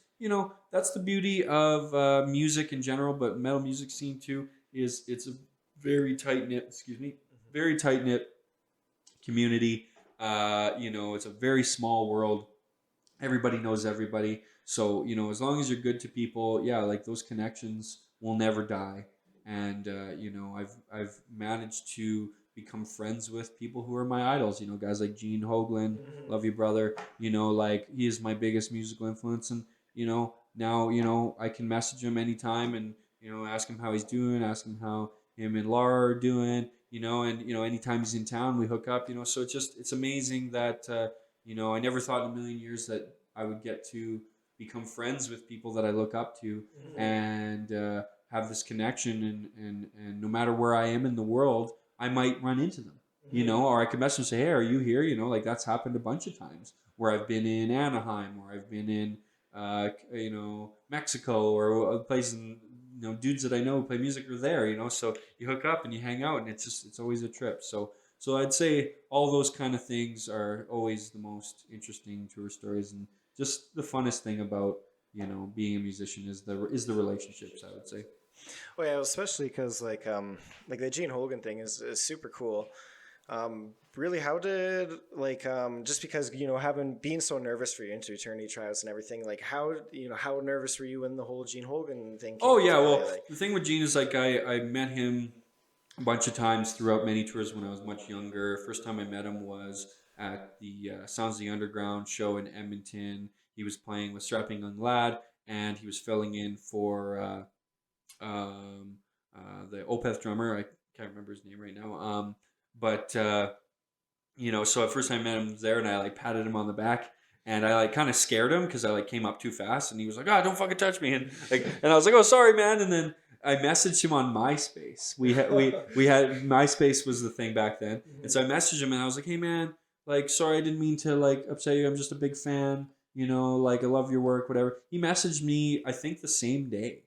that's the beauty of music in general, but metal music scene too, is it's a very tight-knit, very tight-knit community. It's a very small world. Everybody knows everybody. So, as long as you're good to people, yeah, like, those connections will never die. And I've managed to become friends with people who are my idols, guys like Gene Hoglan, love you, brother. Like, he is my biggest musical influence, and now I can message him anytime, and ask him how he's doing, ask him how him and Laura are doing, and anytime he's in town, we hook up, so it's amazing that I never thought in a million years that I would get to become friends with people that I look up to, and have this connection, and no matter where I am in the world, I might run into them, or I could message and say, hey, are you here? Like, that's happened a bunch of times where I've been in Anaheim, or I've been in Mexico, or places, dudes that I know who play music are there, so you hook up and you hang out, and it's always a trip. So I'd say all those kind of things are always the most interesting tour stories, and just the funnest thing about being a musician is the relationships, I would say. Well, yeah, especially because like the Gene Hoglan thing is super cool. Really, how did just because being so nervous for your Into Eternity tryouts and everything, like, how nervous were you when the whole Gene Hoglan thing came Oh yeah, well, like... the thing with Gene is, like, I met him a bunch of times throughout many tours when I was much younger. First time I met him was at the Sounds of the Underground show in Edmonton. He was playing with Strapping Young Lad, and he was filling in for the Opeth drummer. I can't remember his name right now. But so at first I met him there, and I, like, patted him on the back, and I, like, kind of scared him because I, like, came up too fast, and he was like, "Ah, don't fucking touch me," and I was like, "Oh, sorry, man," and then I messaged him on MySpace. We had MySpace was the thing back then, and so I messaged him, and I was like, "Hey, man, like, sorry, I didn't mean to like upset you. I'm just a big fan. Like, I love your work, whatever. He messaged me, I think, the same day.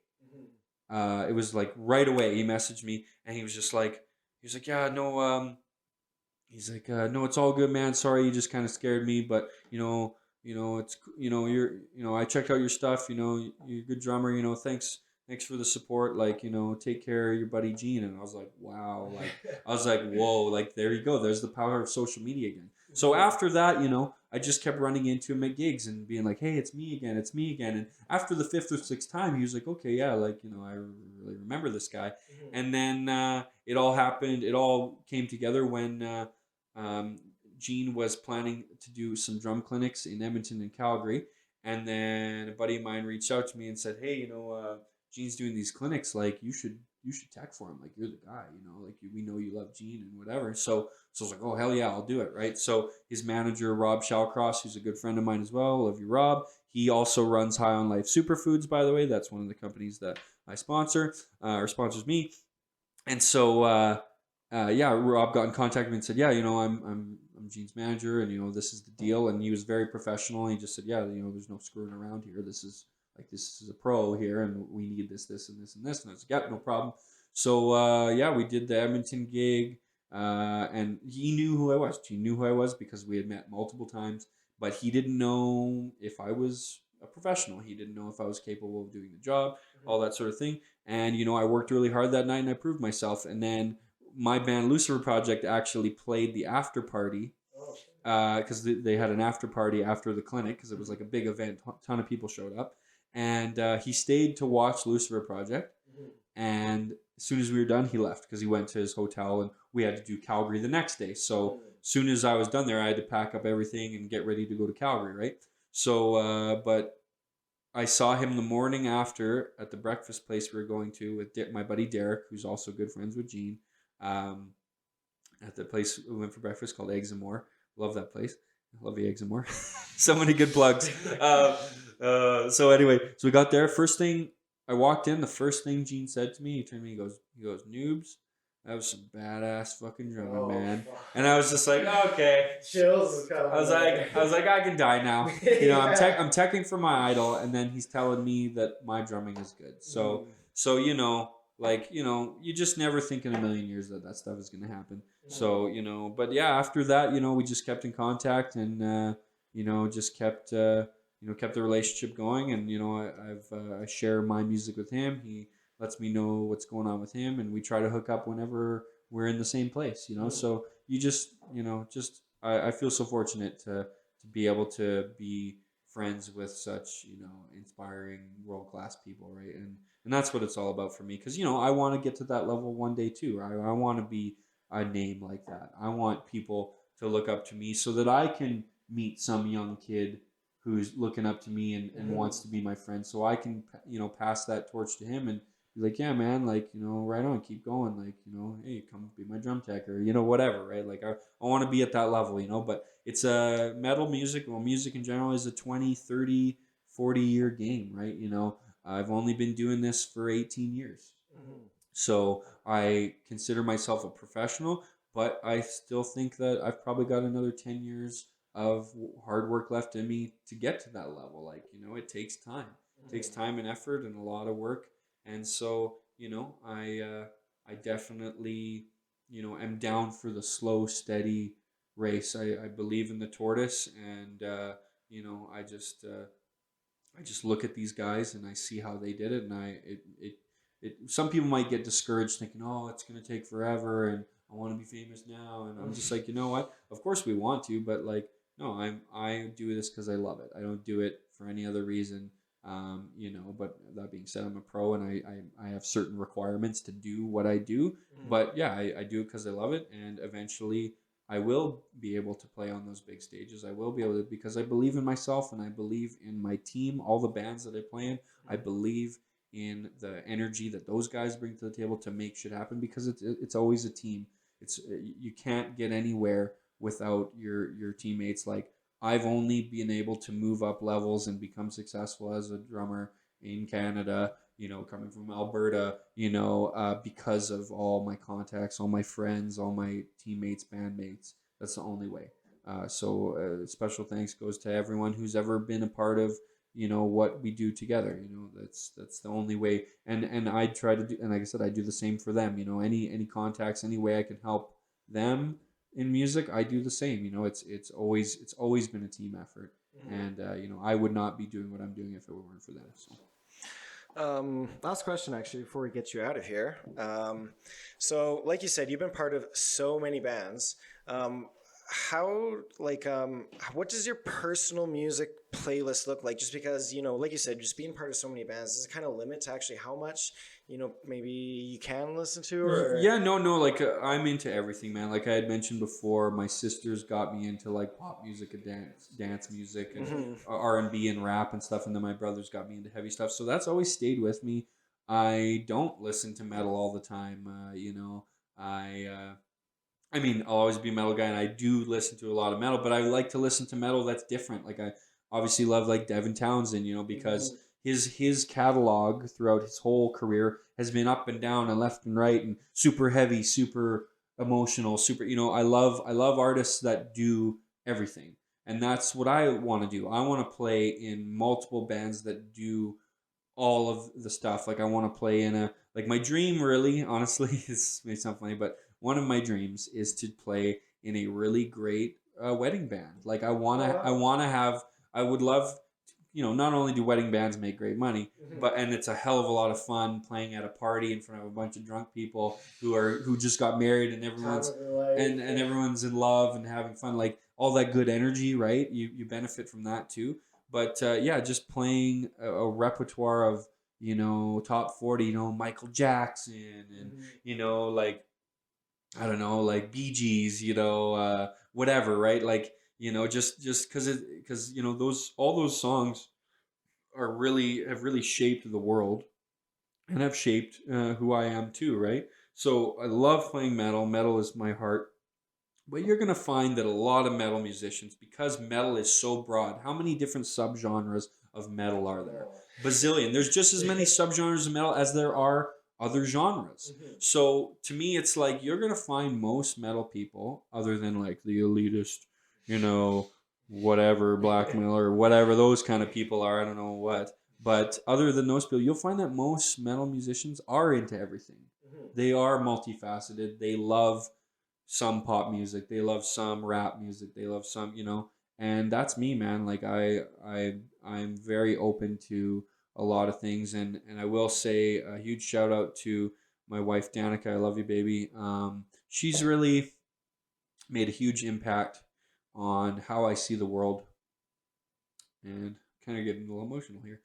It was like right away. He messaged me, and he was like, yeah, no, he's like, no, it's all good, man. Sorry, you just kind of scared me, but it's, I checked out your stuff. You're a good drummer. Thanks for the support. Like, take care of your buddy Gene. And I was like, wow, like, I was like, whoa, like, there you go. There's the power of social media again. So after that, I just kept running into him at gigs and being like, hey, it's me again, it's me again. And after the fifth or sixth time, he was like, okay, yeah, like, I really remember this guy. And then it all happened. It all came together when um, Gene was planning to do some drum clinics in Edmonton and Calgary. And then a buddy of mine reached out to me and said, hey, Gene's doing these clinics. Like, you should tech for him. Like, you're the guy, like, we know you love Gene and whatever. So I was like, oh, hell yeah, I'll do it, right? So his manager, Rob Shalcross, who's a good friend of mine as well, love you, Rob. He also runs High on Life Superfoods, by the way. That's one of the companies that I sponsor, or sponsors me. And so, yeah, Rob got in contact with me and said, yeah, I'm Gene's manager, and this is the deal. And he was very professional. He just said, yeah, there's no screwing around here. This is a pro here, and we need this, and this, and this. And I was like, yeah, no problem. So, yeah, we did the Edmonton gig, and he knew who I was. He knew who I was because we had met multiple times, but he didn't know if I was a professional. He didn't know if I was capable of doing the job, all that sort of thing. And, I worked really hard that night and I proved myself. And then my band Lucifer Project actually played the after party because they had an after party after the clinic because it was like a big event. A ton of people showed up. And he stayed to watch Lucifer Project. And as soon as we were done, he left because he went to his hotel and we had to do Calgary the next day. So as soon as I was done there, I had to pack up everything and get ready to go to Calgary, right? So, but I saw him the morning after at the breakfast place we were going to with my buddy Derek, who's also good friends with Gene. At the place we went for breakfast called Eggs and More. Love that place. Love the Eggs and More. So many good plugs. So anyway, so we got there. First thing, I walked in. The first thing Gene said to me, he turned to me. He goes, Newbs, that was some badass fucking drumming, man. Fuck. And I was just like, okay. Chills. I was like, I can die now. I'm teching for my idol, and then he's telling me that my drumming is good. So you just never think in a million years that stuff is gonna happen. So but yeah, after that, we just kept in contact and just kept kept the relationship going, and I share my music with him. He lets me know what's going on with him, and we try to hook up whenever we're in the same place. So you just I feel so fortunate to be able to be friends with such inspiring world class people, right? And that's what it's all about for me, because I want to get to that level one day too. I want to be a name like that. I want people to look up to me so that I can meet some young kid who's looking up to me and wants to be my friend, so I can pass that torch to him and be like, yeah, man, like, right on, keep going, like, hey, come be my drum tech, or whatever, right? Like, I want to be at that level, but it's a metal music, well, music in general is a 20, 30, 40-year game, right? I've only been doing this for 18 years. So I consider myself a professional, but I still think that I've probably got another 10 years of hard work left in me to get to that level. Like, it takes time. It takes time and effort and a lot of work. And so, I definitely, am down for the slow, steady race. I believe in the tortoise, and, I just look at these guys and I see how they did it, and some people might get discouraged thinking, oh, it's going to take forever and I want to be famous now. And I'm just like, you know what? Of course we want to, but like, no, I do this because I love it. I don't do it for any other reason. But that being said, I'm a pro and I have certain requirements to do what I do. But yeah, I do it because I love it. And eventually I will be able to play on those big stages. I will be able to, because I believe in myself and I believe in my team, all the bands that I play in. I believe in the energy that those guys bring to the table to make shit happen, because it's always a team. You can't get anywhere without your teammates. Like, I've only been able to move up levels and become successful as a drummer in Canada, coming from Alberta, because of all my contacts, all my friends, all my teammates, bandmates. That's the only way. Special thanks goes to everyone who's ever been a part of what we do together. That's the only way. And I try to do, and like I said, I do the same for them. Any contacts, any way I can help them in music, I do the same. It's always been a team effort, and I would not be doing what I'm doing if it weren't for them. So. Last question, actually, before we get you out of here. So, like you said, you've been part of so many bands. How, what does your personal music playlist look like? Just because, like you said, just being part of so many bands, does it kind of limit to actually how much, maybe you can listen to? Or Yeah, no, like I'm into everything, man. Like I had mentioned before, my sisters got me into like pop music and dance music and R&B and rap and stuff, and then my brothers got me into heavy stuff. So that's always stayed with me. I don't listen to metal all the time. I mean, I'll always be a metal guy, and I do listen to a lot of metal, but I like to listen to metal that's different. Like I obviously love like Devin Townsend, because his catalog throughout his whole career has been up and down and left and right and super heavy, super emotional, super. I love artists that do everything, and that's what I want to do. I want to play in multiple bands that do all of the stuff. Like I want to play in a like my dream really honestly this may sound funny, but one of my dreams is to play in a really great wedding band. Like I would love, not only do wedding bands make great money, and it's a hell of a lot of fun playing at a party in front of a bunch of drunk people who just got married, and everyone's in love and having fun, like all that good energy, right? You benefit from that too. But yeah, just playing a repertoire of top 40, Michael Jackson and like I don't know, like Bee Gees, whatever, right? Like just because those all those songs have really shaped the world and have shaped who I am too, right? So I love playing metal. Metal is my heart. But you're going to find that a lot of metal musicians, because metal is so broad, how many different subgenres of metal are there? Bazillion. There's just as many subgenres of metal as there are other genres. So to me, it's like you're going to find most metal people, other than like the elitist, you know, whatever, Black Miller, whatever those kind of people are. I don't know what. But other than those people, you'll find that most metal musicians are into everything. They are multifaceted. They love some pop music, they love some rap music, they love some, and that's me, man. Like I'm very open to a lot of things, and I will say a huge shout out to my wife Danica. I love you, baby. She's really made a huge impact on how I see the world, and kind of getting a little emotional here.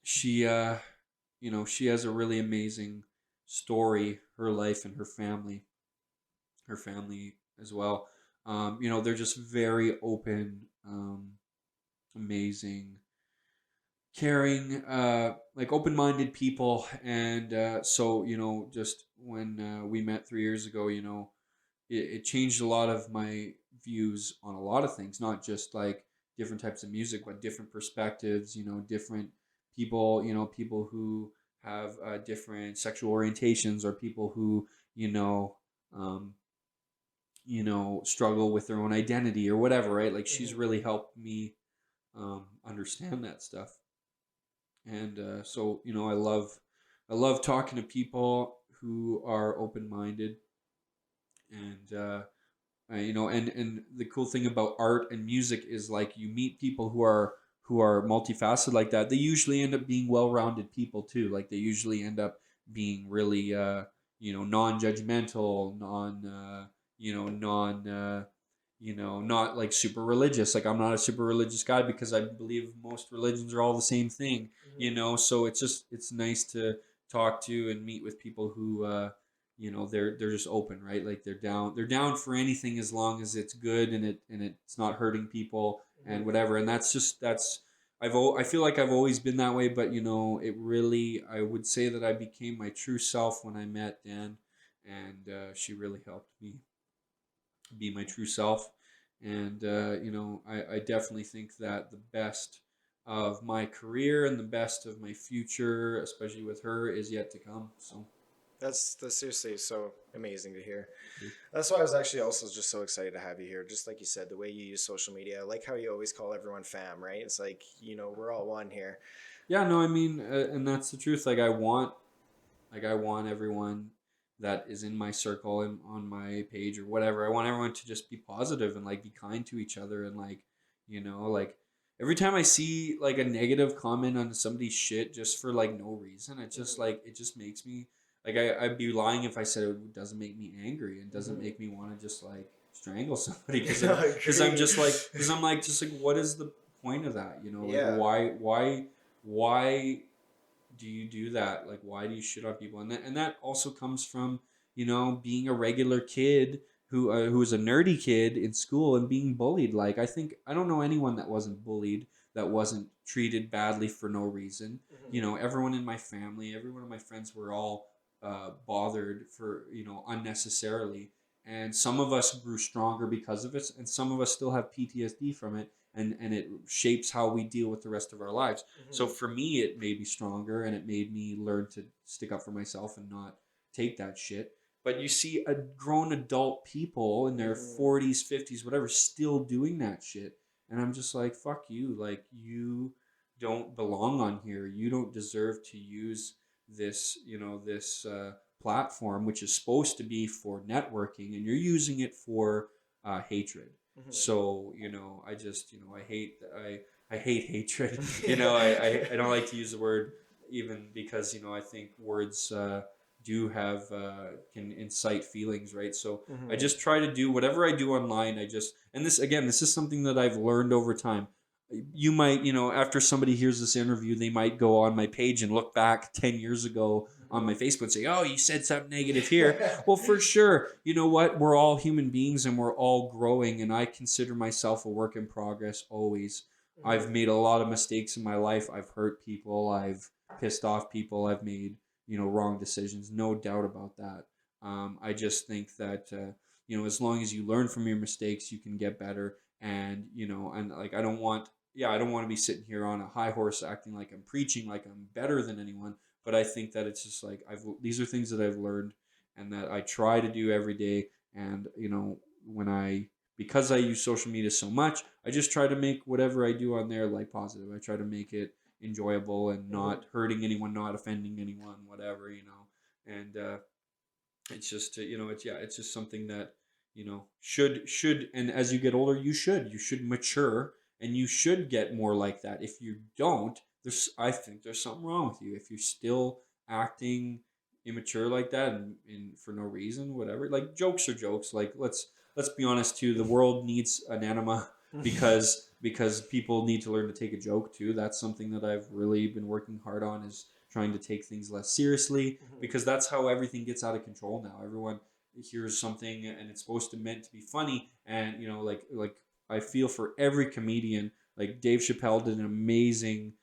She she has a really amazing story, her life and her family as well. They're just very open, amazing, caring, like open-minded people. And so, just when we met 3 years ago, it changed a lot of my views on a lot of things, not just like different types of music, but different perspectives, different people, people who have different sexual orientations, or people who, um, struggle with their own identity or whatever, right? Like she's really helped me understand that stuff. And so, I love talking to people who are open minded, and and the cool thing about art and music is like you meet people who are multifaceted like that. They usually end up being well rounded people too. Like they usually end up being really non-judgmental, not like super religious. Like I'm not a super religious guy because I believe most religions are all the same thing, so it's nice to talk to and meet with people who they're just open, right? Like they're down for anything as long as it's good and it's not hurting people and whatever. And I feel like I've always been that way, but it really, I would say that I became my true self when I met Dan, and she really helped me be my true self. And I definitely think that the best of my career and the best of my future, especially with her, is yet to come. So That's seriously so amazing to hear. That's why I was actually also just so excited to have you here. Just like you said, the way you use social media, I like how you always call everyone fam, right? It's like, we're all one here. Yeah, no, I mean, and that's the truth. Like I want everyone that is in my circle and on my page or whatever. I want everyone to just be positive and like be kind to each other and like, like every time I see like a negative comment on somebody's shit just for like no reason, it just like it just makes me like I'd be lying if I said it doesn't make me angry and doesn't make me want to just like strangle somebody because I'm just like because I'm like just like what is the point of that? Like Yeah. why do you do that? Like, why do you shit on people? And that also comes from being a regular kid who was a nerdy kid in school and being bullied. Like, I don't know anyone that wasn't bullied, that wasn't treated badly for no reason. Everyone in my family, every one of my friends were all bothered for unnecessarily. And some of us grew stronger because of it, and some of us still have PTSD from it, and it shapes how we deal with the rest of our lives. So for me, it made me stronger and it made me learn to stick up for myself and not take that shit. But you see a grown adult people in their 40s, 50s, whatever, still doing that shit. And I'm just like, fuck you. Like, you don't belong on here. You don't deserve to use this platform, which is supposed to be for networking, and you're using it for hatred. So, I just, I hate hatred. I don't like to use the word even because I think words do have can incite feelings, right? So I just try to do whatever I do online. And this is something that I've learned over time. You might, after somebody hears this interview, they might go on my page and look back 10 years ago on my Facebook and say, oh, you said something negative here. Well, for sure. You know what? We're all human beings and we're all growing. And I consider myself a work in progress always. I've made a lot of mistakes in my life. I've hurt people. I've pissed off people. I've made, wrong decisions. No doubt about that. I just think that, as long as you learn from your mistakes, you can get better. And like, I don't want to be sitting here on a high horse acting like I'm preaching, like I'm better than anyone. But I think that it's just like, these are things that I've learned and that I try to do every day. And, because I use social media so much, I just try to make whatever I do on there like positive. I try to make it enjoyable and not hurting anyone, not offending anyone, whatever. And it's just it's just something that should and as you get older, you should mature and you should get more like that. If you don't, I think there's something wrong with you if you're still acting immature like that and for no reason, whatever. Like, jokes are jokes. Like, let's be honest too. The world needs an enema because people need to learn to take a joke too. That's something that I've really been working hard on, is trying to take things less seriously, because that's how everything gets out of control now. Everyone hears something and it's supposed to meant to be funny, and like I feel for every comedian. Like, Dave Chappelle did an amazing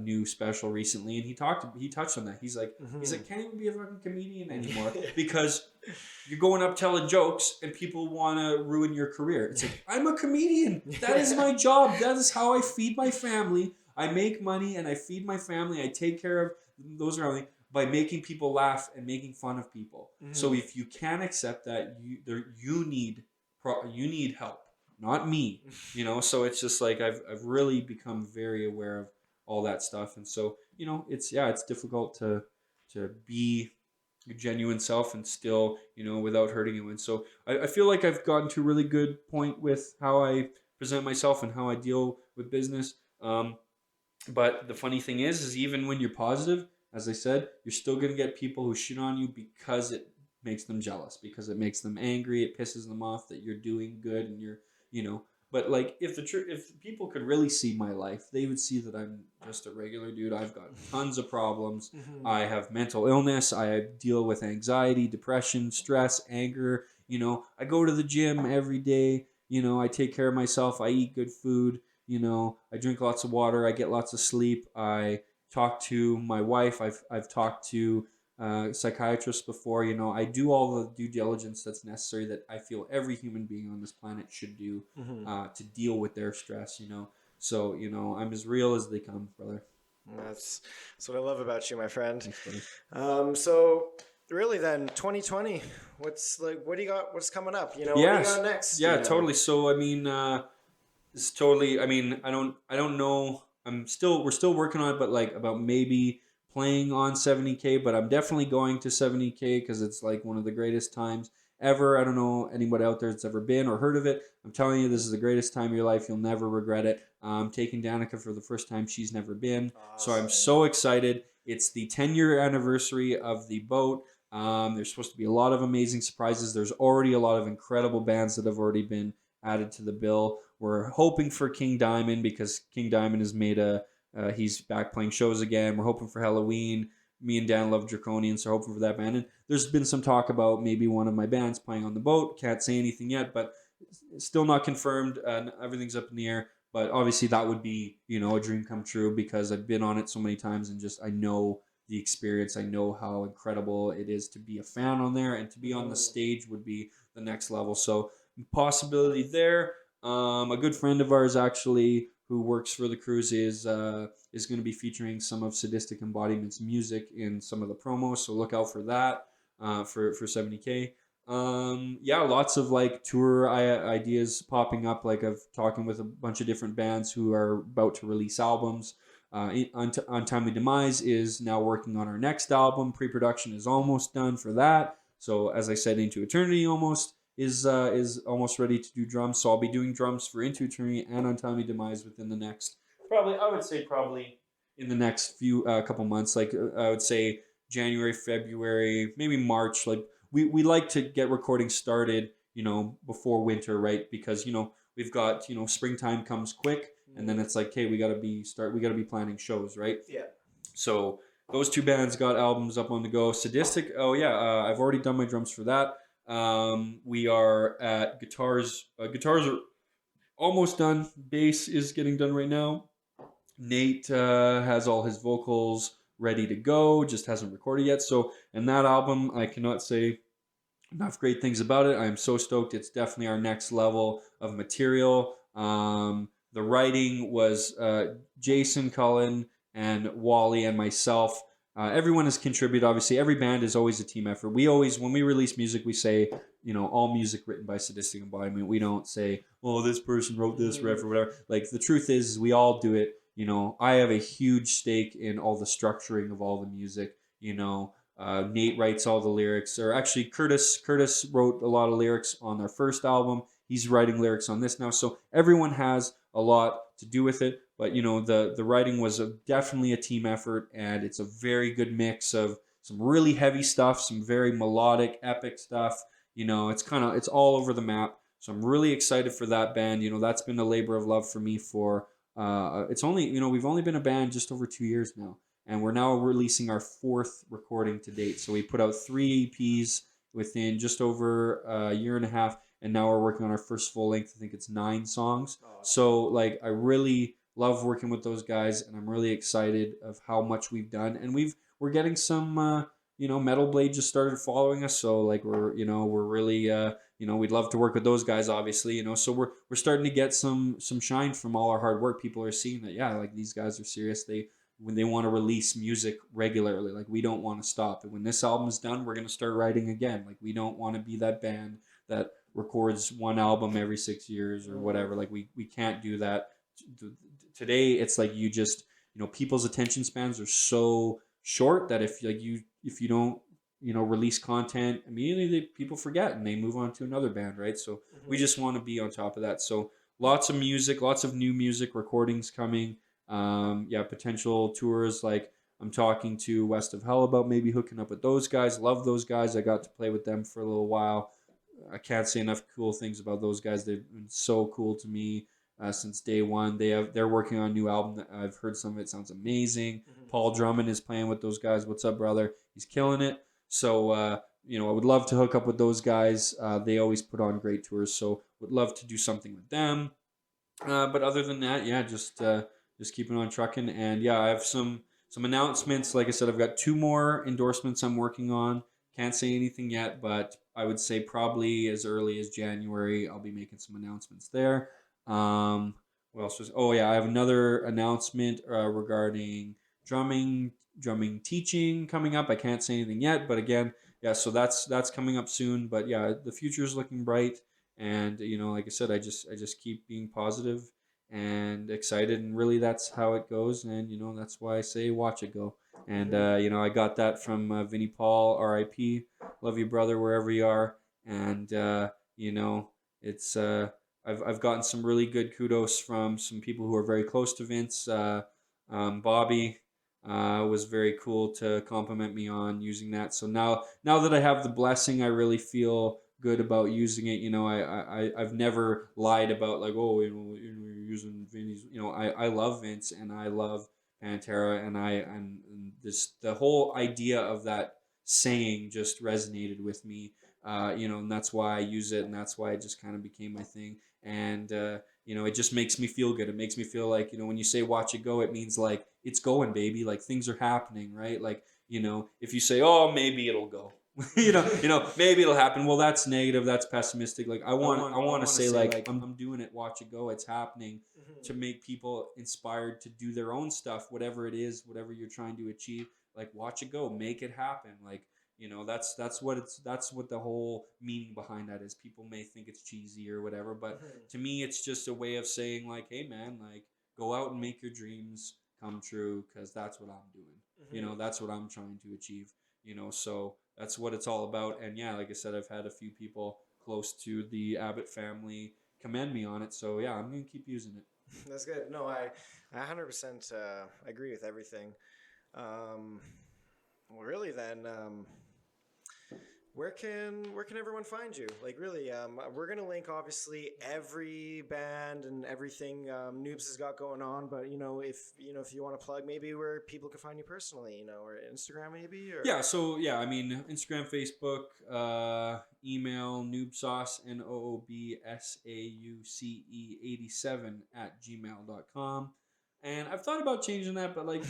new special recently, and he touched on that. He's like, can't even be a fucking comedian anymore because you're going up telling jokes and people want to ruin your career. It's like, I'm a comedian. That is my job. That is how I feed my family. I make money and I feed my family. I take care of those around me by making people laugh and making fun of people. So if you can't accept that, you need help, not me. So it's just like I've really become very aware of all that stuff. And so it's difficult to be your genuine self and still without hurting anyone. So I feel like I've gotten to a really good point with how I present myself and how I deal with business. But the funny thing is even when you're positive, as I said, you're still gonna get people who shit on you because it makes them jealous, because it makes them angry, it pisses them off that you're doing good and you're, you know. But like, if people could really see my life, they would see that I'm just a regular dude. I've got tons of problems. I have mental illness. I deal with anxiety, depression, stress, anger. I go to the gym every day. I take care of myself. I eat good food. I drink lots of water. I get lots of sleep. I talk to my wife. I've talked to psychiatrists before. I do all the due diligence that's necessary that I feel every human being on this planet should do to deal with their stress. So I'm as real as they come, brother. That's what I love about you, my friend. Thanks, buddy. So really then 2020. What do you got? What's coming up? What do you Yes. got next? Yeah, totally. So I mean, it's totally. I mean, I don't know. We're still working on it, but like about maybe playing on 70K. But I'm definitely going to 70K because it's like one of the greatest times ever. I don't know anybody out there that's ever been or heard of it. I'm telling you, this is the greatest time of your life. You'll never regret it. I'm taking Danica for the first time she's never been, so I'm so excited. It's the 10-year anniversary of the boat. There's supposed to be a lot of amazing surprises. There's already a lot of incredible bands that have already been added to the bill. We're hoping for King Diamond because King Diamond has made he's back playing shows again. We're hoping for Halloween. Me and Dan love Draconian, so hoping for that band. And there's been some talk about maybe one of my bands playing on the boat. Can't say anything yet, but still not confirmed. Everything's up in the air. But obviously that would be, a dream come true because I've been on it so many times and just I know the experience. I know how incredible it is to be a fan on there, and to be on the stage would be the next level. So possibility there. A good friend of ours actually who works for the cruise is going to be featuring some of Sadistic Embodiment's music in some of the promos. So look out for that for 70K. Yeah, lots of like tour ideas popping up. Like I've talking with a bunch of different bands who are about to release albums. Untimely Demise is now working on our next album. Pre-production is almost done for that. So as I said, Into Eternity almost is almost ready to do drums. So I'll be doing drums for Into Eternity and Untimely Demise within the next probably in the next few couple months. Like I would say January, February, maybe March. Like we like to get recording started, before winter, right? Because we've got springtime comes quick, and then it's like, hey, we gotta be planning shows, right? Yeah. So those two bands got albums up on the go. Sadistic, oh yeah, I've already done my drums for that. We are at guitars. Guitars are almost done. Bass is getting done right now. Nate has all his vocals ready to go, just hasn't recorded yet. So, and that album, I cannot say enough great things about it. I am so stoked. It's definitely our next level of material. The writing was Jason Cullen and Wally and myself. Everyone has contributed. Obviously, every band is always a team effort. We always, when we release music, we say, all music written by Sadistic Embodiment. We don't say, oh, this person wrote this riff or whatever. Like the truth is we all do it. I have a huge stake in all the structuring of all the music. Nate writes all the lyrics, or actually Curtis wrote a lot of lyrics on their first album. He's writing lyrics on this now, so everyone has a lot to do with it. But the writing was definitely a team effort, and it's a very good mix of some really heavy stuff, some very melodic, epic stuff. It's all over the map. So I'm really excited for that band. That's been a labor of love for me for it's only we've only been a band just over 2 years now. And we're now releasing our 4th recording to date. So we put out 3 EPs within just over a year and a half, and now we're working on our first full length. I think it's 9 songs. So like I really love working with those guys, and I'm really excited of how much we've done. And we're getting some Metal Blade just started following us, so like we're really we'd love to work with those guys, obviously. So we're starting to get some shine from all our hard work. People are seeing that, yeah, like these guys are serious. When they want to release music regularly, like we don't want to stop. And when this album is done, we're going to start writing again. Like we don't want to be that band that records one album every 6 years or whatever. Like we can't do that. Today, it's like people's attention spans are so short that if you don't release content immediately, people forget and they move on to another band, right? So we just want to be on top of that. So lots of music, lots of new music recordings coming. Potential tours. Like I'm talking to West of Hell about maybe hooking up with those guys. Love those guys. I got to play with them for a little while. I can't say enough cool things about those guys. They've been so cool to me since day one. They're working on a new album that I've heard some of it. Sounds amazing. Paul Drummond is playing with those guys. What's up, brother? He's killing it. So I would love to hook up with those guys. They always put on great tours, so would love to do something with them. But other than that, yeah, just keeping on trucking. And yeah, I have some announcements. Like I said, I've got 2 more endorsements I'm working on. Can't say anything yet, but I would say probably as early as January, I'll be making some announcements there. What else I have another announcement regarding drumming teaching coming up. I can't say anything yet, but again, yeah, so that's coming up soon. But yeah, the future is looking bright, and like I said, I just keep being positive and excited, and really that's how it goes. And that's why I say watch it go. And I got that from Vinnie Paul, R.I.P. Love you, brother, wherever you are. And it's I've gotten some really good kudos from some people who are very close to Vince. Bobby was very cool to compliment me on using that. So now that I have the blessing, I really feel good about using it. I've never lied about like, oh, you're using Vinny's. I love Vince and I love Pantera, and this the whole idea of that saying just resonated with me. And that's why I use it, and that's why it just kind of became my thing. And it just makes me feel good. It makes me feel like, when you say watch it go, it means like it's going, baby. Like things are happening, right? Like, if you say, oh, maybe it'll go, maybe it'll happen. Well, that's negative. That's pessimistic. Like I want to say like I'm doing it. Watch it go. It's happening to make people inspired to do their own stuff, whatever it is, whatever you're trying to achieve. Like watch it go, make it happen. Like that's what the whole meaning behind that is. People may think it's cheesy or whatever, but to me, it's just a way of saying like, hey man, like go out and make your dreams come true, because that's what I'm doing. That's what I'm trying to achieve. So that's what it's all about. And yeah, like I said, I've had a few people close to the Abbott family commend me on it. So yeah, I'm gonna keep using it. That's good. No, I 100% agree with everything. Um, well, really, then, where can everyone find you? Like, really, we're gonna link obviously every band and everything Noobs has got going on. But if you want to plug maybe where people can find you personally, or Instagram maybe, or Yeah, so yeah, I mean Instagram, Facebook, email noobsauce noobsauce 87 and I've thought about changing that, but like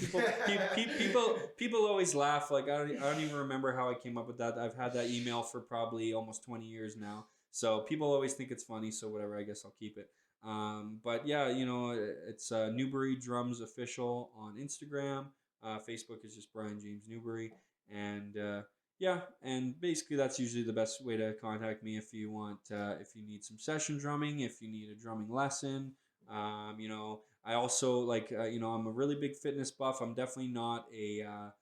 people always laugh. Like I don't even remember how I came up with that. I've had that email for probably almost 20 years now, so people always think it's funny. So whatever, I guess I'll keep it. But yeah, it's Newbury Drums Official on Instagram. Facebook is just Bryan James Newbury, and yeah, and basically that's usually the best way to contact me if you want, if you need some session drumming, if you need a drumming lesson. I also like, I'm a really big fitness buff. I'm definitely not a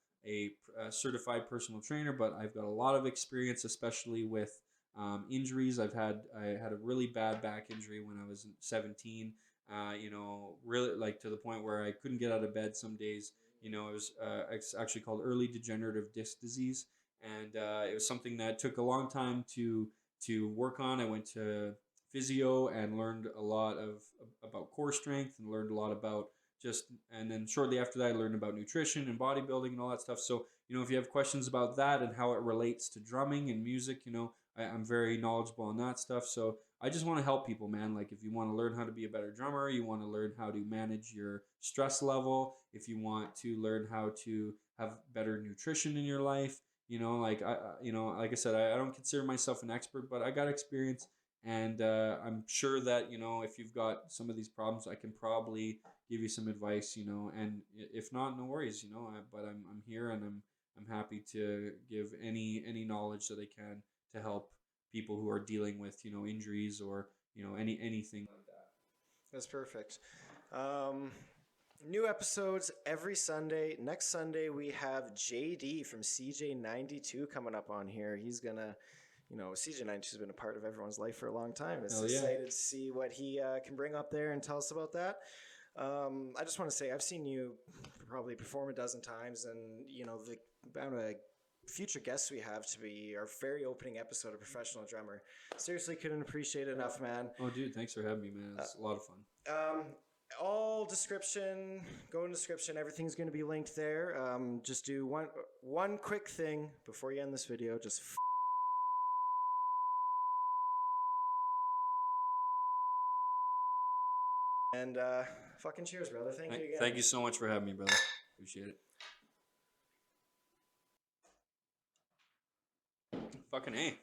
certified personal trainer, but I've got a lot of experience, especially with injuries. I had a really bad back injury when I was 17. Really like to the point where I couldn't get out of bed some days. It was it's actually called early degenerative disc disease, and it was something that took a long time to work on. I went to physio and learned a lot about core strength, and learned a lot about and then shortly after that I learned about nutrition and bodybuilding and all that stuff. So if you have questions about that and how it relates to drumming and music, I'm very knowledgeable on that stuff. So I just want to help people, man. Like if you want to learn how to be a better drummer, you want to learn how to manage your stress level, if you want to learn how to have better nutrition in your life, like like I said, I don't consider myself an expert, but I got experience. And I'm sure that if you've got some of these problems, I can probably give you some advice. And if not, no worries. But I'm here, and I'm happy to give any knowledge that I can to help people who are dealing with injuries or anything like that. that's perfect. Um, New episodes every Sunday. Next Sunday we have JD from CJ92 coming up on here. He's gonna, CJ92 has been a part of everyone's life for a long time. It's Hell yeah. excited to see what he can bring up there and tell us about that. I just want to say I've seen you probably perform a dozen times, and the amount of future guests we have to be our very opening episode of Professional Drummer. Seriously, couldn't appreciate it enough, man. Oh, dude, thanks for having me, man. It's a lot of fun. All description, go in description. Everything's going to be linked there. Just do one quick thing before you end this video. Just and fucking cheers, brother. Thank you again. Thank you so much for having me, brother. Appreciate it. Fucking A.